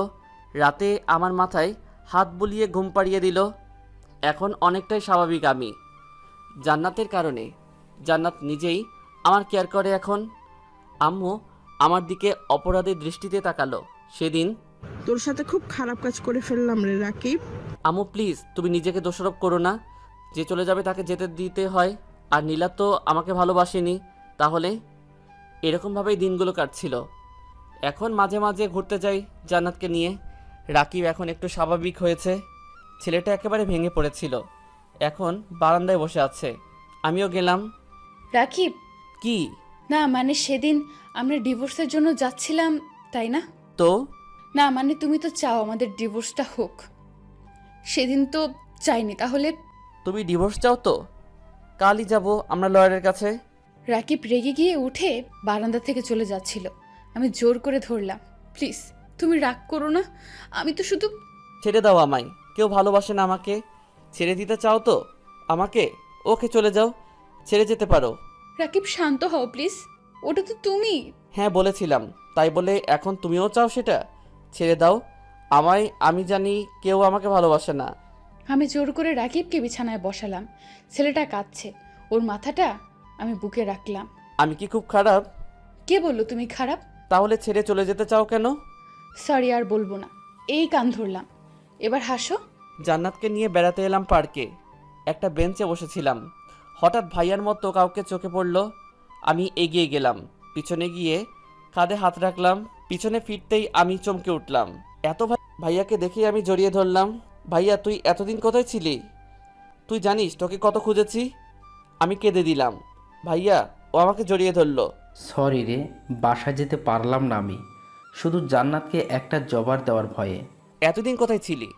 রাতে আমার মাথায় হাত বুলিয়ে ঘুম পাড়িয়ে দিল। এখন অনেকটাই স্বাভাবিক আমি জান্নাতের কারণে। জান্নাত নিজেই আমার কেয়ার করে এখন। আম্মু আমার দিকে অপরাধের দৃষ্টিতে তাকালো। সেদিন তোর সাথে খুব খারাপ কাজ করে ফেললাম রে রাকিব। আম্মু প্লিজ তুমি নিজেকে দোষারোপ করো না। যে চলে যাবে তাকে যেতে দিতে হয়। আর নীলা তো আমাকে ভালোবাসেনি, তাহলে এরকমভাবেই দিনগুলো কাটছিল। এখন মাঝে মাঝে ঘুরতে যাই জান্নাতকে নিয়ে। রাকিব এখন একটু স্বাভাবিক হয়েছে। ছেলেটা একেবারে ভেঙে পড়েছিল, এখন বারান্দায় বসে আছে। আমিও গেলাম। রাকিব, কি? না মানে সেদিন আমরা ডিভোর্সের জন্য যাচ্ছিলাম, তাই না? তো না মানে তুমি তো চাও আমাদের ডিভোর্সটা হোক। সেদিন তো চাইনি, তাহলে? তুমি ডিভোর্স চাও তো কালই যাব আমরা লয়ারের কাছে। রাকিব রেগে গিয়ে উঠে বারান্দা থেকে চলে যাচ্ছিল। আমি জোর করে ধরলাম, প্লিজ তুমি রাগ করো না, আমি তো শুধু। ছেড়ে দাও আমায়। কেউ ভালোবাসে না আমাকে। ছেড়ে দিতে চাও তো আমাকে? ওকে চলে যাও, ছেড়ে যেতে পারো। রাকিব শান্ত হও প্লিজ, ওটা তো তুমি। হ্যাঁ বলেছিলাম, তাই বলে এখন তুমিও চাও সেটা? ছেড়ে দাও আমায়। আমি জানি কেউ আমাকে ভালোবাসে না। আমি জোর করে রাকিবকে বিছানায় বসালাম। ছেলেটা কাঁদছে, ওর মাথাটা আমি বুকে রাখলাম। আমি কি খুব খারাপ? কে বললো তুমি খারাপ? তাহলে ছেড়ে চলে যেতে চাও কেন? সরি, আর বলবো না, এই কান ধরলাম। এবার হাসো। জান্নাতকে নিয়ে বেড়াতে এলাম পার্কে। একটা বেঞ্চে বসেছিলাম, হঠাৎ ভাইয়ার মতো কাউকে চোখে পড়ল। আমি এগিয়ে গেলাম, পিছনে গিয়ে কাঁধে হাত রাখলাম। পিছনে ফিরতেই আমি চমকে উঠলাম। ভাইয়াকে দেখেই আমি জড়িয়ে ধরলাম। ভাইয়া তুই এতদিন কোথায় ছিলি? তুই জানিস তোকে কত খুঁজেছি? আমি কেঁদে দিলাম। ভাইয়া ও আমাকে জড়িয়ে ধরলো। সরি রে, বাসায় যেতে পারলাম না আমি, শুধু জান্নাতকে একটা জবাব দেওয়ার ভয়ে। এতদিন কোথায় ছিলি?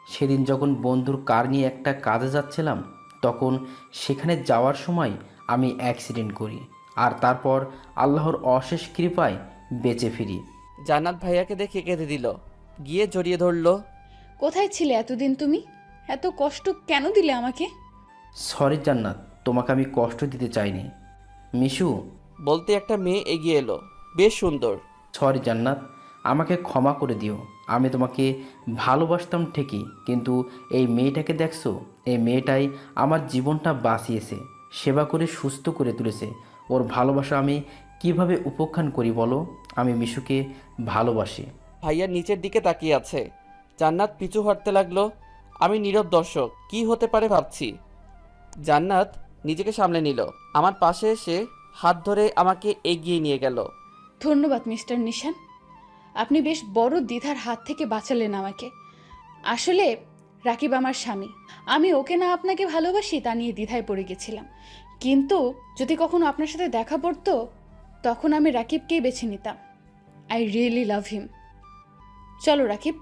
সেদিন যখন বন্ধুর কার নিয়ে একটা কাজে যাচ্ছিলাম, তখন সেখানে যাওয়ার সময় আমি অ্যাক্সিডেন্ট করি, আর তারপর আল্লাহর অশেষ কৃপায় বেঁচে ফিরি। জান্নাত ভাইয়াকে দেখে কেঁদে দিল, গিয়ে জড়িয়ে ধরলো। কোথায় ছিলে এতদিন তুমি? এত কষ্ট কেন দিলে আমাকে? সরি জান্নাত, তোমাকে আমি কষ্ট দিতে চাইনি। মিশু, বলতে একটা মেয়ে এগিয়ে এলো, বেশ সুন্দর। সরি জান্নাত, আমাকে ক্ষমা করে দিও। আমি তোমাকে ভালোবাসতাম ঠিকই, কিন্তু এই মেয়েটাকে দেখছো, এই মেয়েটাই আমার জীবনটা বাঁচিয়েছে, সেবা করে সুস্থ করে তুলেছে। ওর ভালোবাসা আমি কিভাবে উপেক্ষা করি বলো? আমি মিশুকে ভালোবাসি। ভাইয়া নিচের দিকে তাকিয়ে আছে। জান্নাত পিছু হটতে লাগলো। আমি নীরব দর্শক, কি হতে পারে ভাবছি। জান্নাত নিজেকে সামলে নিল, আমার পাশে এসে হাত ধরে আমাকে এগিয়ে নিয়ে গেল। ধন্যবাদ মিস্টার নিশান, আপনি বেশ বড় দ্বিধার হাত থেকে বাঁচালেন আমাকে। আসলে রাকিব আমার স্বামী, আমি ওকে না আপনাকে ভালোবাসি তা নিয়ে দ্বিধায় পড়ে গেছিলাম। কিন্তু যদি কখনো আপনার সাথে দেখা পড়তো, তখন আমি রাকিবকেই বেছে নিতাম। আই রিয়েলি লাভ হিম। চলো রাকিব।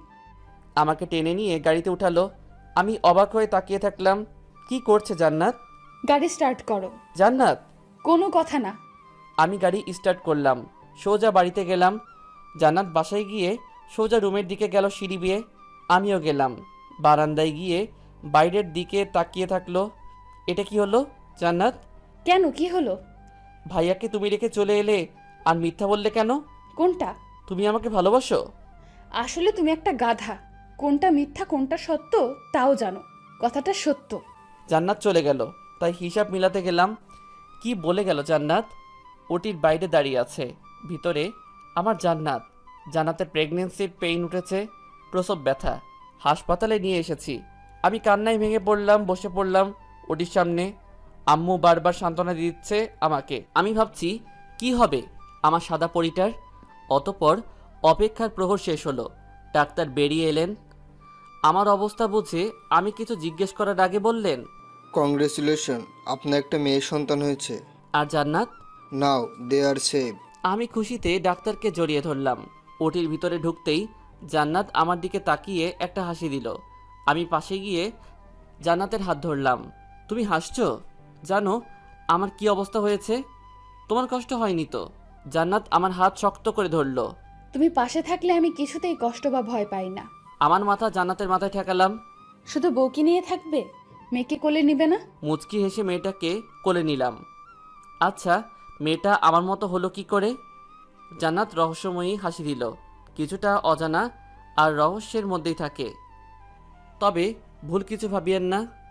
আমাকে টেনে নিয়ে গাড়িতে উঠালো। আমি অবাক হয়ে তাকিয়ে থাকলাম। কি করছে জান্নাত? গাড়ি স্টার্ট করো। জান্নাত! কোনো কথা না। আমি গাড়ি স্টার্ট করলাম, সোজা বাড়িতে গেলাম। জান্নাত বাসায় গিয়ে সোজা রুমের দিকে গেল সিঁড়ি বেয়ে। আমিও গেলাম। বারান্দায় গিয়ে বাইরের দিকে তাকিয়ে থাকলো। এটা কি হলো জান্নাত? কেন, কি হলো? ভাইয়াকে তুমি রেখে চলে এলে আর মিথ্যা বললে কেন? কোনটা? তুমি আমাকে ভালোবাসো? আসলে তুমি একটা গাধা, কোনটা মিথ্যা কোনটা সত্য তাও জানো। কথাটা সত্য। জান্নাত চলে গেল, তাই হিসাব মিলাতে গেলাম। কি বলে গেল জান্নাত? ওটির বাইরে দাঁড়িয়ে আছে, ভিতরে আমার জান্নাত। জান্নাতের প্রেগনেন্সির পেইন উঠেছে, প্রসব ব্যথা। হাসপাতালে নিয়ে এসেছি। আমি কান্নায় ভেঙে পড়লাম, বসে পড়লাম ওটির সামনে। আম্মু বারবার সান্ত্বনা দিচ্ছে আমাকে। আমি ভাবছি কি হবে আমার সাদা পরিটার। অতপর অপেক্ষার প্রহর শেষ হলো। ডাক্তার বেরিয়ে এলেন। আমার অবস্থা বুঝে আমি কিছু জিজ্ঞেস করার আগে বললেন, কংগ্রেচুলেশন, আপনার একটা মেয়ে সন্তান হয়েছে। আর জান্নাত? নাও দে আর সেভ। আমি খুশিতে ডাক্তারকে জড়িয়ে ধরলাম। ওটির ভিতরে ঢুকতেই জান্নাত আমার দিকে তাকিয়ে একটা হাসি দিল। আমি পাশে গিয়ে জান্নাতের হাত ধরলাম। তুমি হাসছো? জানো আমার কি অবস্থা হয়েছে? তোমার কষ্ট হয়নি তো? জান্নাত আমার হাত শক্ত করে ধরলো। তুমি পাশে থাকলে আমি কিছুতেই কষ্ট বা ভয় পাই না। আমার মাথা জান্নাতের মাথায় ঠেকালাম। শুধু বউকে নিয়ে থাকবে, মেয়েকে কোলে নিবে না? মুচকি হেসে মেয়েটাকে কোলে নিলাম। আচ্ছা, মেয়েটা আমার মতো হলো কি করে? জান্নাত রহস্যময়ী হাসি দিল। কিছুটা অজানা আর রহস্যের মধ্যেই থাকে। তবে ভুল কিছু ভাবিয়েন না।